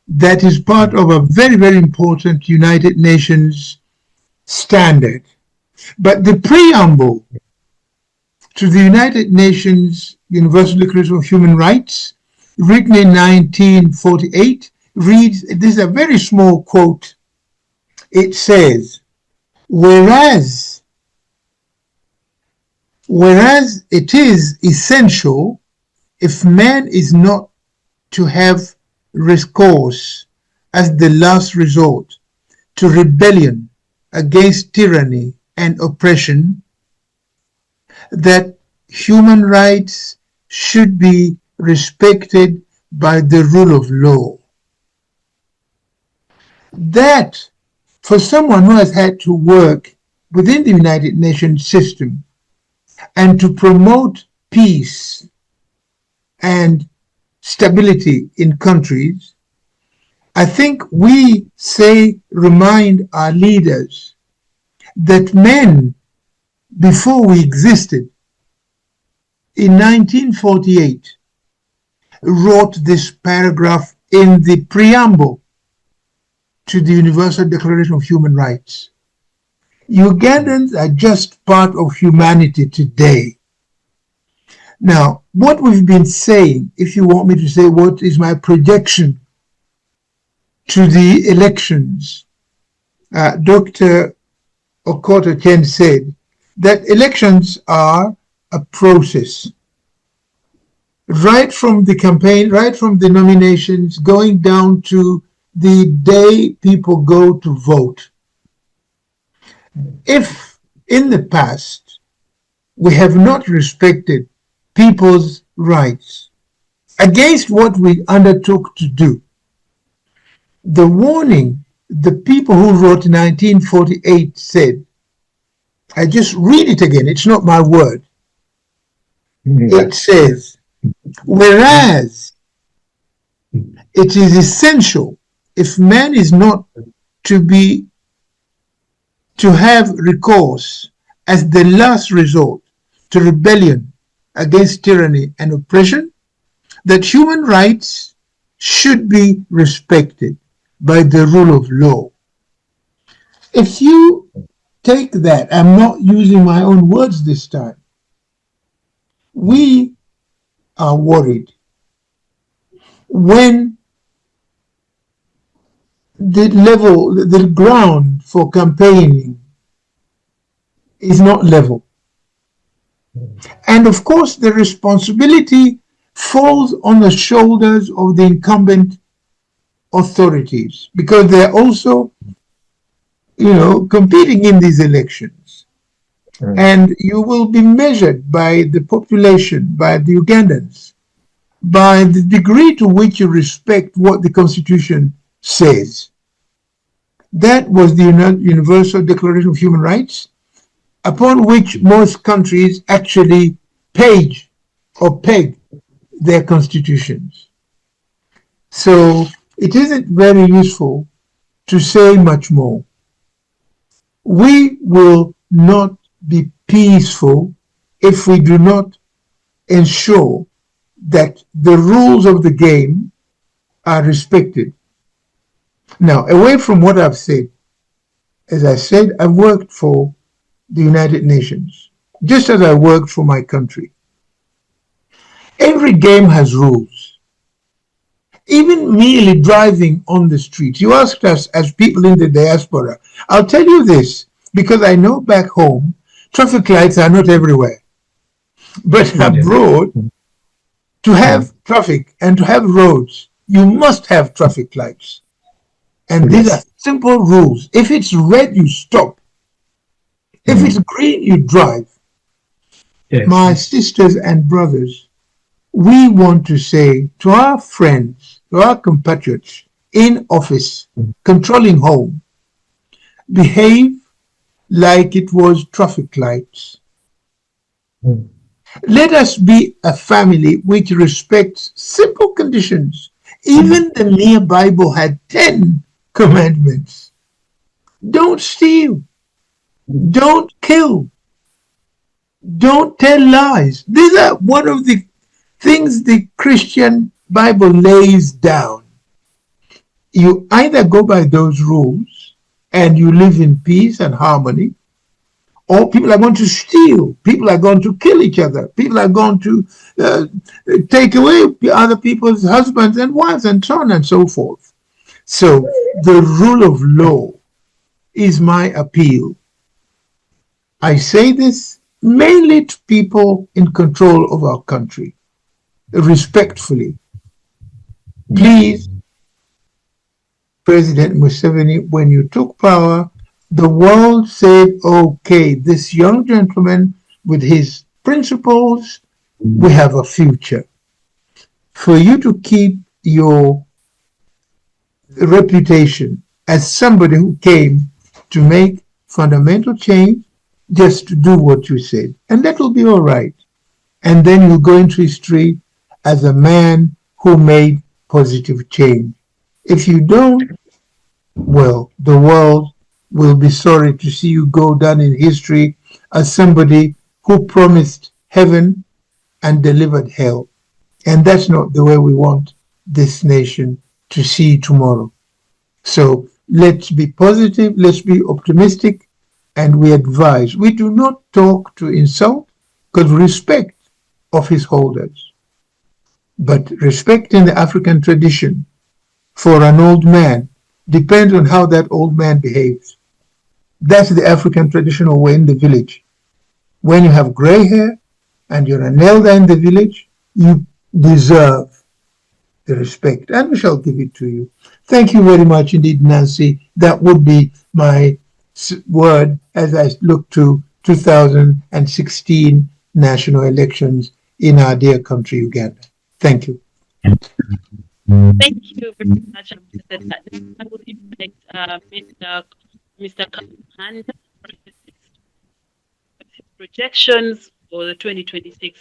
that is part of a very, very important United Nations standard. But the preamble to the United Nations Universal Declaration of Human Rights, written in 1948, reads, this is a very small quote. It says, whereas it is essential, if man is not to have recourse as the last resort to rebellion against tyranny and oppression, that human rights should be respected by the rule of law. That, for someone who has had to work within the United Nations system and to promote peace and stability in countries, I think we remind our leaders that men, before we existed, in 1948, wrote this paragraph in the preamble to the Universal Declaration of Human Rights. Ugandans are just part of humanity today. Now, what we've been saying, if you want me to say what is my projection to the elections, Dr. Okot Ochen said that elections are a process. Right from the campaign, right from the nominations, going down to the day people go to vote. If in the past we have not respected people's rights against what we undertook to do, the warning the people who wrote 1948 said, I just read it again, it's not my word. It says, whereas it is essential if man is not to have recourse as the last resort to rebellion against tyranny and oppression, that human rights should be respected by the rule of law. If you take that, I'm not using my own words this time, we are worried when the ground for campaigning is not level. And of course, the responsibility falls on the shoulders of the incumbent authorities because they're also, competing in these elections. And you will be measured by the population, by the Ugandans, by the degree to which you respect what the Constitution says. That was the Universal Declaration of Human Rights, upon which most countries actually peg their constitutions. So it isn't very useful to say much more. We will not be peaceful if we do not ensure that the rules of the game are respected. Now, away from what I've said, as I said, I've worked for the United Nations, just as I worked for my country. Every game has rules. Even merely driving on the streets. You asked us as people in the diaspora. I'll tell you this, because I know back home, traffic lights are not everywhere. But abroad, to have traffic and to have roads, you must have traffic lights. And these are simple rules. If it's red, you stop. If it's green, you drive. My sisters and brothers, we want to say to our friends, to our compatriots in office, controlling home, behave like it was traffic lights. Let us be a family which respects simple conditions. Even the mere Bible had 10 commandments. Don't steal. Don't kill. Don't tell lies. These are one of the things the Christian Bible lays down. You either go by those rules and you live in peace and harmony, or people are going to steal, people are going to kill each other, people are going to take away other people's husbands and wives and so on and so forth. So the rule of law is my appeal. I say this mainly to people in control of our country, respectfully. Please, President Museveni, when you took power, the world said, okay, this young gentleman with his principles, we have a future. For you to keep your reputation as somebody who came to make fundamental change, just to do what you said, and that will be all right. And then you go into history as a man who made positive change. If you don't, well, the world will be sorry to see you go down in history as somebody who promised heaven and delivered hell. And that's not the way we want this nation to see tomorrow. So let's be positive, let's be optimistic, and we advise. We do not talk to insult, because respect office holders. But respect in the African tradition for an old man depends on how that old man behaves. That's the African traditional way in the village. When you have gray hair and you're an elder in the village, you deserve the respect, and we shall give it to you. Thank you very much indeed, Nancy. That would be my word as I look to 2016 national elections in our dear country, Uganda. Thank you. Thank you very much, Mr. I will invite Mr. Kamhanda for his projections for the 2026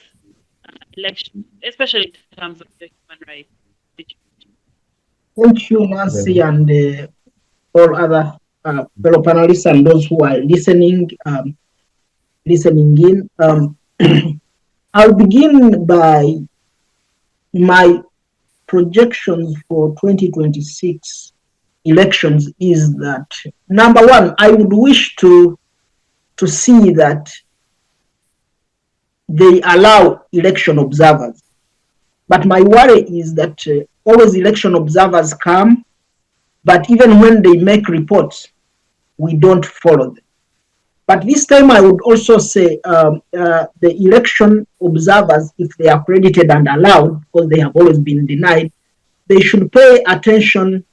election, especially in terms of the human rights situation. Thank you, Nancy, and all other fellow panelists and those who are listening in. I'll begin by my projections for 2026 elections is that, number one, I would wish to see that they allow election observers. But my worry is that always election observers come, but even when they make reports, we don't follow them. But this time I would also say the election observers, if they are accredited and allowed, because they have always been denied, they should pay attention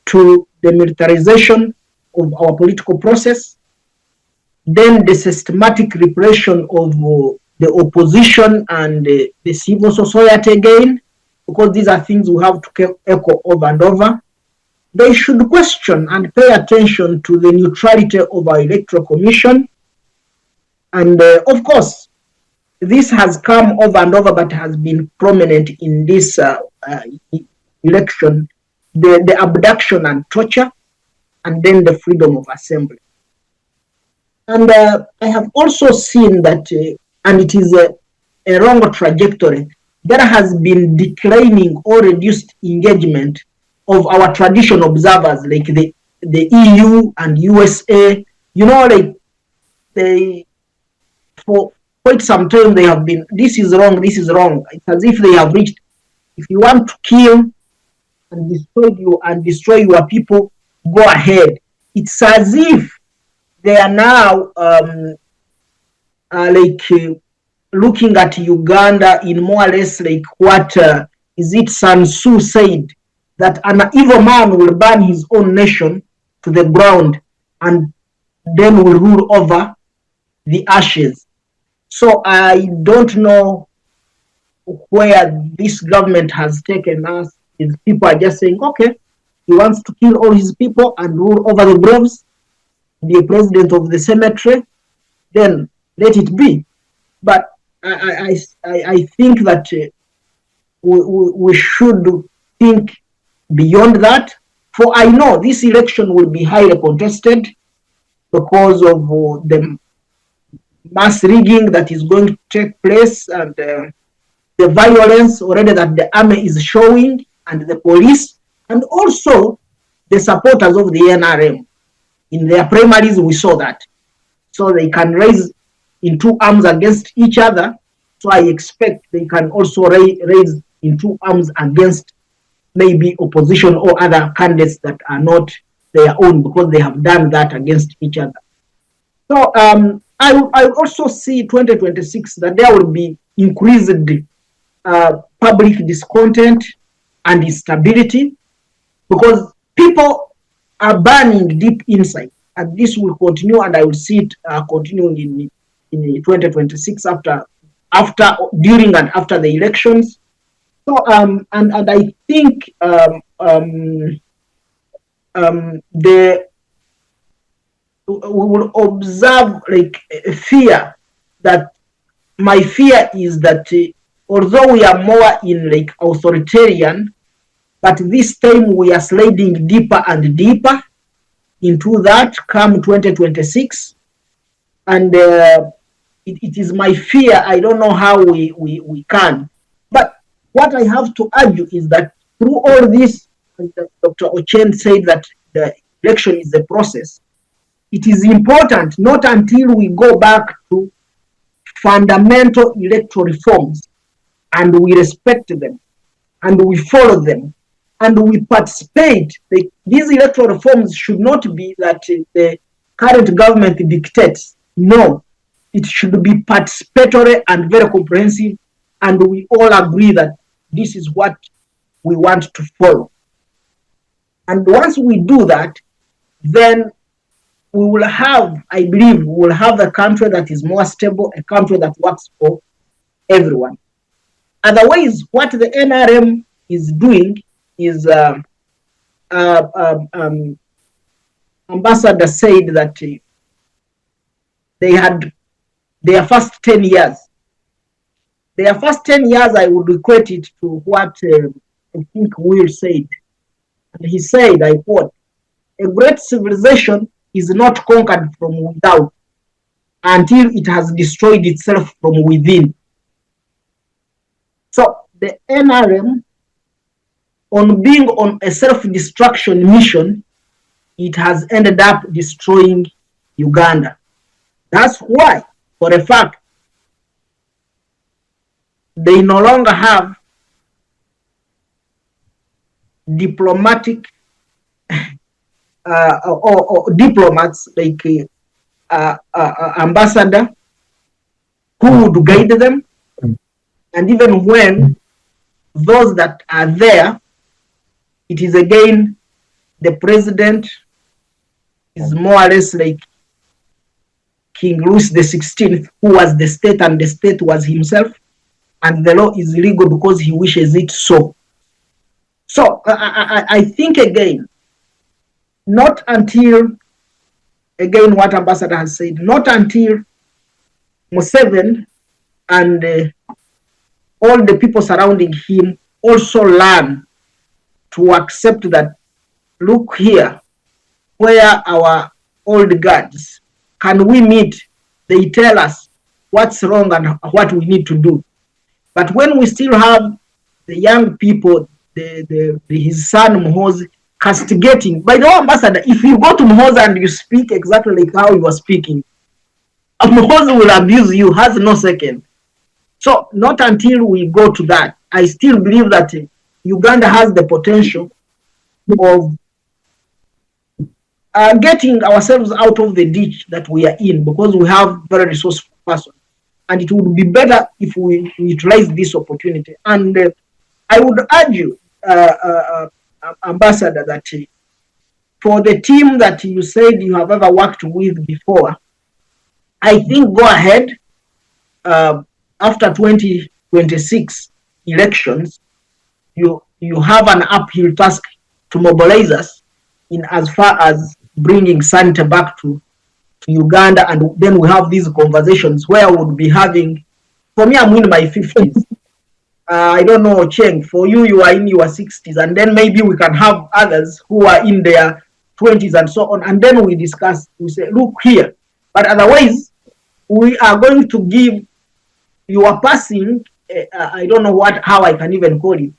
to the militarization of our political process, then the systematic repression of the opposition and the civil society again, because these are things we have to echo over and over. They should question and pay attention to the neutrality of our electoral commission. And of course, this has come over and over, but has been prominent in this election, the abduction and torture, and then the freedom of assembly. And I have also seen that, and it is a wrong trajectory, there has been declining or reduced engagement of our traditional observers, like the EU and USA. You know, like they, for quite some time, they have been, this is wrong, this is wrong. It's as if they have reached, if you want to kill and destroy your people, go ahead. It's as if they are now looking at Uganda in more or less like what is it Sun Tzu said, that an evil man will burn his own nation to the ground and then will rule over the ashes. So I don't know where this government has taken us. If people are just saying, okay, he wants to kill all his people and rule over the graves, be a president of the cemetery, then let it be. But I think that we should think beyond that. For I know this election will be highly contested because of the mass rigging that is going to take place and the violence already that the army is showing and the police, and also the supporters of the NRM. In their primaries, we saw that. So they can raise in two arms against each other. So I expect they can also raise in two arms against maybe opposition or other candidates that are not their own, because they have done that against each other. So I also see 2026 that there will be increased public discontent and instability, because people are burning deep inside, and this will continue, and I will see it continuing in 2026 during and after the elections. So and I think we will observe like a fear, that my fear is that although we are more in like authoritarian, but this time we are sliding deeper and deeper into that come 2026. And it is my fear. I don't know how we can. But what I have to argue is that through all this, Dr. Ochen said that the election is a process. It is important not until we go back to fundamental electoral reforms and we respect them and we follow them and we participate. These electoral reforms should not be that the current government dictates. No, it should be participatory and very comprehensive, and we all agree that this is what we want to follow. And once we do that, then we will have, I believe, we will have a country that is more stable, a country that works for everyone. Otherwise, what the NRM is doing is, Ambassador said that they had their first 10 years. Their first 10 years, I would equate it to what I think Will said. And he said, I quote, "A great civilization is not conquered from without until it has destroyed itself from within." So the NRM, on being on a self-destruction mission, it has ended up destroying Uganda. That's why, for a fact, they no longer have diplomatic or diplomats like ambassador who would guide them. And even when those that are there, it is again the president is more or less like King Louis XVI, who was the state and the state was himself, and the law is illegal because he wishes it so. So I think again, not until, again what Ambassador has said, not until Museveni and all the people surrounding him also learn to accept that, look here, where our old guards, can we meet? They tell us what's wrong and what we need to do. But when we still have the young people, his son Muhoozi, castigating, by the way, Ambassador, if you go to Muhoozi and you speak exactly like how you were speaking, Muhoozi will abuse you, has no second. So not until we go to that, I still believe that Uganda has the potential of getting ourselves out of the ditch that we are in, because we have very resourceful person, and it would be better if we utilize this opportunity. And I would urge you, Ambassador, that for the team that you said you have ever worked with before, I think go ahead after 2026 elections. You have an uphill task to mobilize us in as far as bringing sanity back to Uganda, and then we have these conversations where we'll be having, for me, I'm in my 50s. I don't know, Ochen, for you, you are in your 60s, and then maybe we can have others who are in their 20s and so on, and then we discuss, we say, look here. But otherwise, we are going to give, you are passing, I don't know how I can even call it,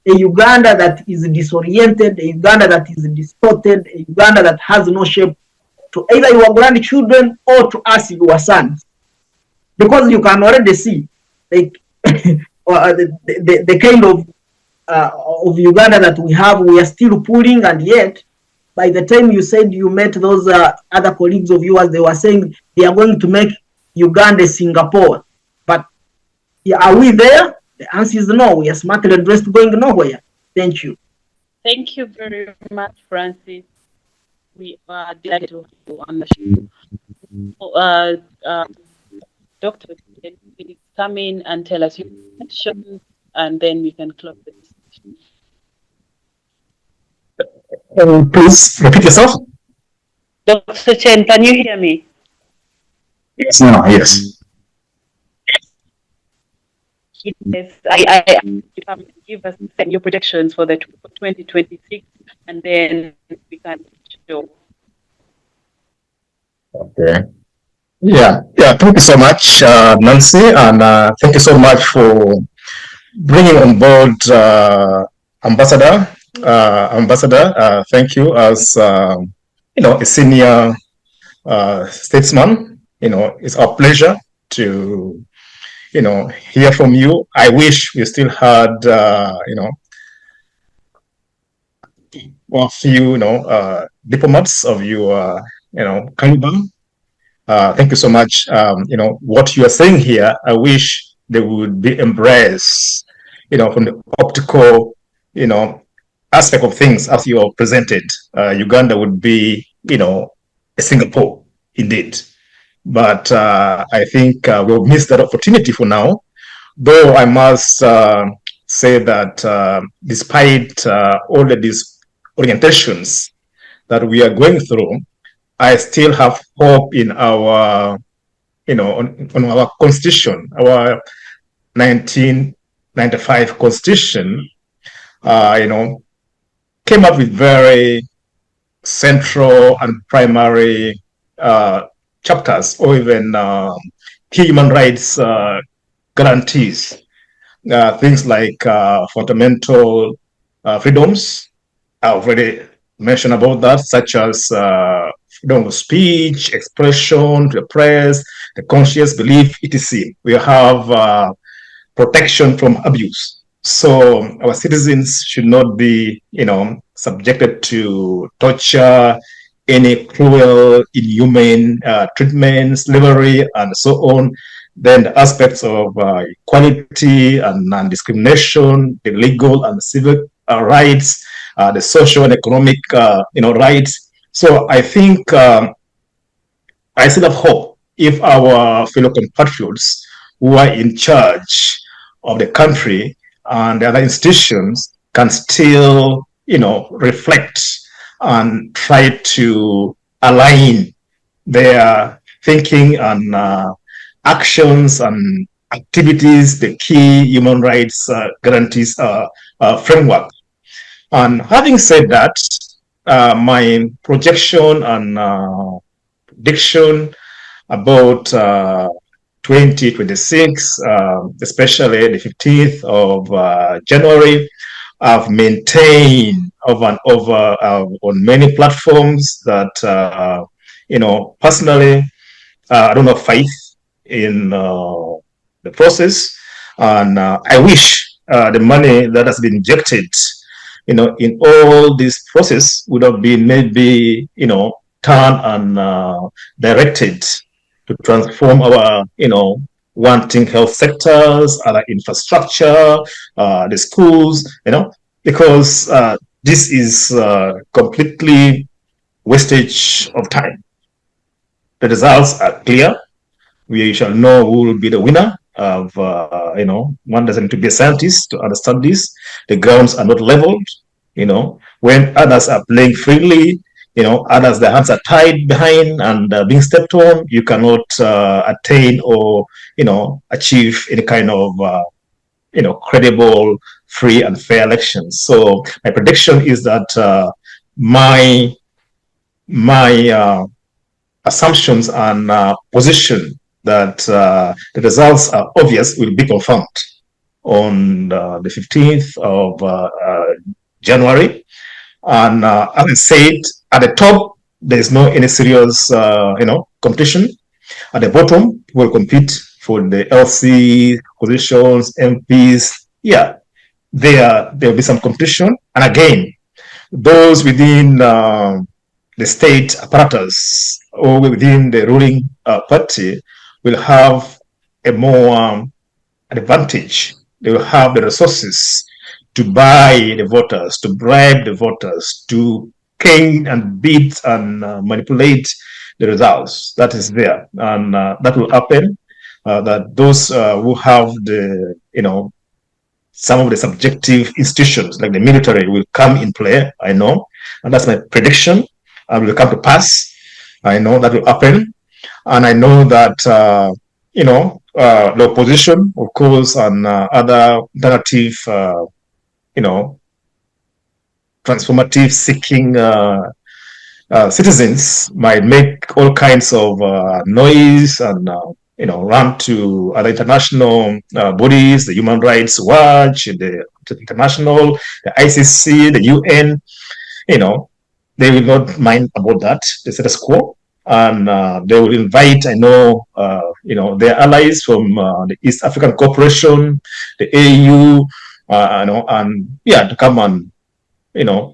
a Uganda that is disoriented, a Uganda that is distorted, a Uganda that has no shape to either your grandchildren or to us, your sons. Because you can already see, like, the kind of Uganda that we have, we are still pulling, and yet, by the time you said you met those other colleagues of yours, they were saying they are going to make Uganda Singapore. But are we there? The answer is no. We are smartly dressed going nowhere. Thank you. Thank you very much, Francis. We are delighted to have you on the show. Dr. Can you come in and tell us your questions, and then we can close the discussion. Please repeat yourself. Dr. Chen, can you hear me? Yes, now, yes. Yes, I give us your predictions for 2026, and then we can show. Okay. Yeah. Thank you so much, Nancy, and thank you so much for bringing on board Ambassador. Thank you as a senior statesman. It's our pleasure to hear from you. I wish we still had a few diplomats of your caliber. Thank you so much. What you are saying here, I wish they would be embraced, from the optical, aspect of things as you are presented. Uganda would be, a Singapore, indeed. But I think we'll miss that opportunity for now. Though I must say that despite all of these orientations that we are going through, I still have hope in our, on our constitution, our 1995 constitution, came up with very central and primary chapters, or even human rights guarantees. Things like fundamental freedoms. I already mentioned about that, such as freedom of speech, expression, the press, the conscious belief, etc. We have protection from abuse. So our citizens should not be, subjected to torture, any cruel, inhumane treatment, slavery, and so on. Then the aspects of equality and non-discrimination, the legal and civic rights, the social and economic, rights. So I think I still have hope if our fellow compatriots who are in charge of the country and the other institutions can still, reflect and try to align their thinking and actions and activities, the key human rights guarantees framework. And having said that, my projection and prediction about 2026, especially the 15th of January, I've maintained over and over on many platforms that, personally, I don't have faith in the process. And I wish the money that has been injected, in all this process would have been maybe, turned and directed to transform our, wanting health sectors, other infrastructure, the schools, because this is completely wastage of time. The results are clear. We shall know who will be the winner of, one doesn't need to be a scientist to understand this. The grounds are not leveled, when others are playing freely, others, their hands are tied behind and being stepped on, you cannot attain or, achieve any kind of, credible, free and fair elections. So my prediction is that my assumptions and position that the results are obvious will be confirmed on the 15th of January. And as I said, at the top, there is no any serious, competition. At the bottom, we'll compete for the LC positions, MPs. Yeah, there will be some competition. And again, those within the state apparatus or within the ruling party will have a more advantage. They will have the resources to buy the voters, to bribe the voters, to gain and beat and manipulate the results. That is there. And that will happen. That those who have the, some of the subjective institutions like the military will come in play, I know. And that's my prediction. Will come to pass. I know that will happen. And I know that, the opposition, of course, and other alternative, transformative seeking citizens might make all kinds of noise and, run to other international bodies, the Human Rights Watch, the international, the ICC, the UN, they will not mind about that, the status quo. And they will invite, I know, their allies from the East African Cooperation, the AU, to come and,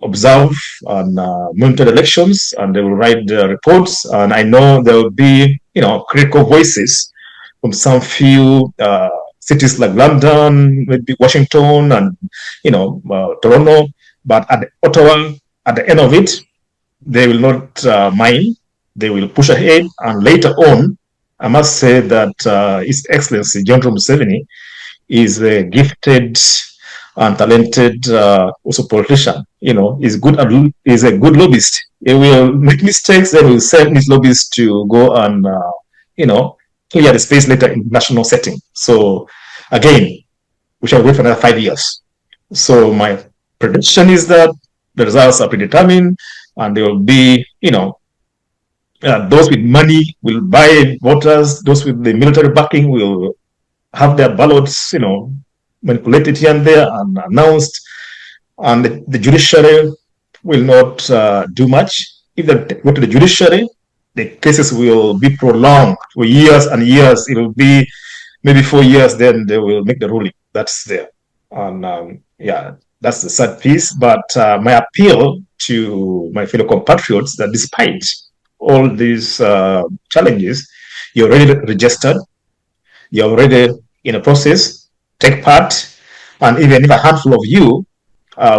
observe and monitor the elections, and they will write the reports. And I know there will be, critical voices from some few cities like London, maybe Washington, and, Toronto. But at Ottawa, at the end of it, they will not mind. They will push ahead, and later on, I must say that His Excellency John Museveni is a gifted and talented also politician. He's good. He's a good lobbyist. He will make mistakes, then will send his lobbyists to go and clear the space later in national setting. So again, we shall wait for another 5 years. So my prediction is that the results are predetermined, and there will be, those with money will buy voters. Those with the military backing will have their ballots, manipulated here and there and announced. And the judiciary will not do much. If they go to the judiciary, the cases will be prolonged for years and years. It will be maybe 4 years, then they will make the ruling. That's there. And that's the sad piece. But my appeal to my fellow compatriots that despite all these challenges, you're already registered, you're already in a process, take part, and even if a handful of you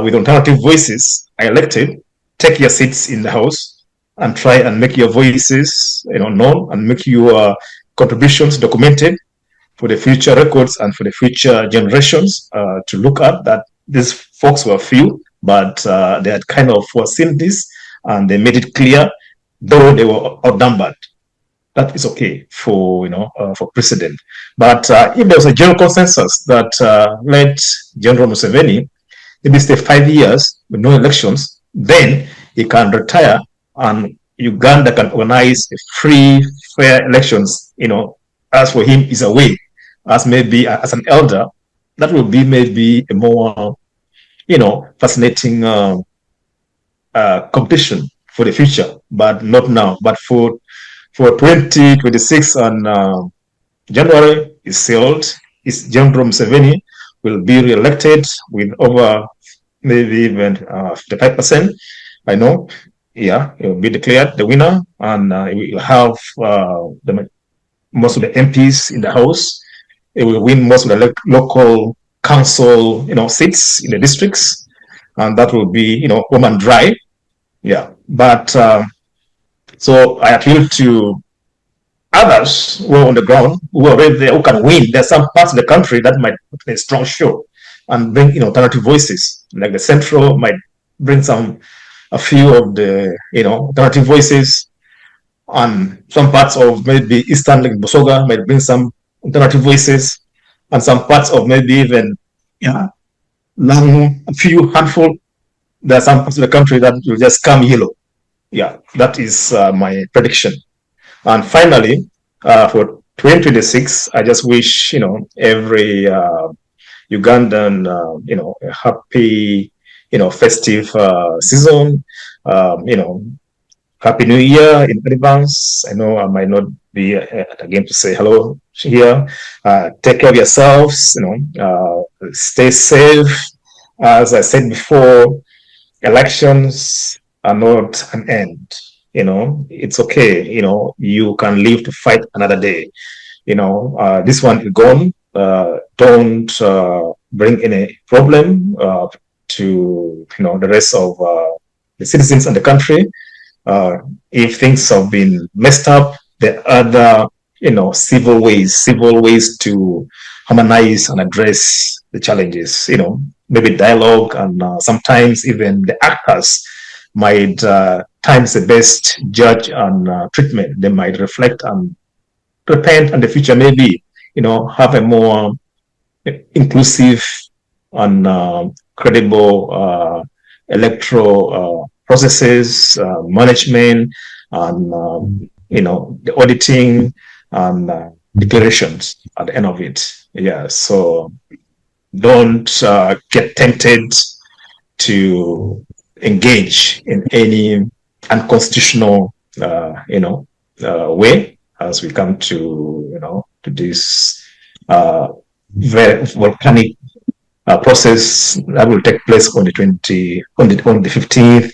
with alternative voices are elected, take your seats in the House and try and make your voices, known and make your contributions documented for the future records and for the future generations to look at that these folks were few, but they had kind of foreseen this and they made it clear, though they were outnumbered. That is okay for president. But if there was a general consensus that let General Museveni maybe stay 5 years with no elections, then he can retire and Uganda can organize a free, fair elections. As for him, is away as maybe as an elder. That will be maybe a more, fascinating competition for the future, but not now. But for 2026 on January is sealed. Is General Museveni will be re-elected with over maybe even 55%. I know, yeah, he will be declared the winner, and he will have most of the MPs in the House. He will win most of the local council, seats in the districts, and that will be, home and dry. Yeah, but so I appeal to others who are on the ground, who are already there, who can win. There's some parts of the country that might put in a strong show and bring alternative voices. Like the central might bring a few of the alternative voices, and some parts of maybe eastern like Bosoga might bring some alternative voices, and some parts of maybe even a few handful. There are some parts of the country that will just come yellow. Yeah, that is my prediction. And finally, for 2026, I just wish every Ugandan a happy festive season. Happy New Year in advance. I know I might not be again to say hello here. Take care of yourselves. Stay safe. As I said before, elections are not an end. It's okay. You can live to fight another day. This one is gone. Don't bring any problem to the rest of the citizens and the country. If things have been messed up, there are other civil ways to harmonize and address the challenges. Maybe dialogue, and sometimes even the actors might times the best judge and treatment. They might reflect and repent, and the future maybe have a more inclusive and credible electoral processes, management, and the auditing and declarations at the end of it. Yeah, so don't get tempted to engage in any unconstitutional, way as we come to this very volcanic process that will take place on the 15th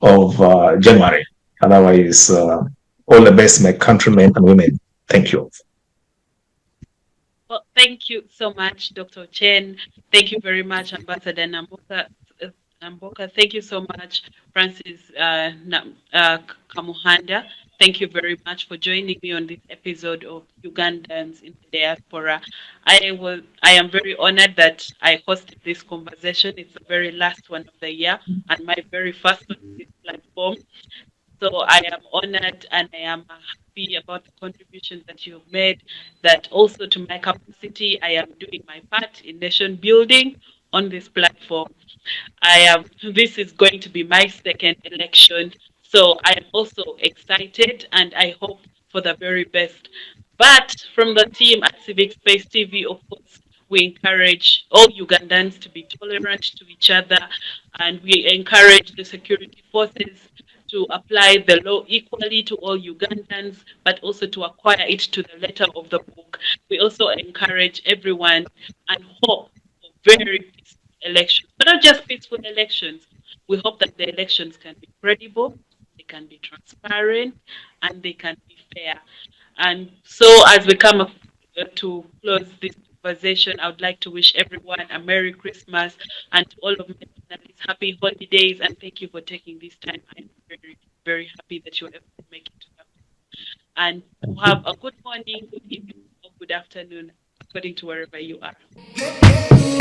of January. Otherwise, all the best, my countrymen and women. Thank you. Well, thank you so much, Dr. Ochen. Thank you very much, Ambassador Namboka. Thank you so much, Francis Kamhanda. Thank you very much for joining me on this episode of Ugandans in the Diaspora. I am very honored that I hosted this conversation. It's the very last one of the year and my very first one on this platform. So I am honored and I am happy about the contributions that you've made. That also to my capacity, I am doing my part in nation building on this platform. This is going to be my second election. So I am also excited and I hope for the very best. But from the team at Civic Space TV, of course, we encourage all Ugandans to be tolerant to each other, and we encourage the security forces to apply the law equally to all Ugandans, but also to acquire it to the letter of the book. We also encourage everyone and hope for very peaceful elections, but not just peaceful elections. We hope that the elections can be credible, they can be transparent, and they can be fair. And so, as we come to close this conversation, I would like to wish everyone a Merry Christmas and to all of my journalists happy holidays, and thank you for taking this time. I'm very, very happy that you were able to make it to us. And have a good morning, good evening, or good afternoon, according to wherever you are.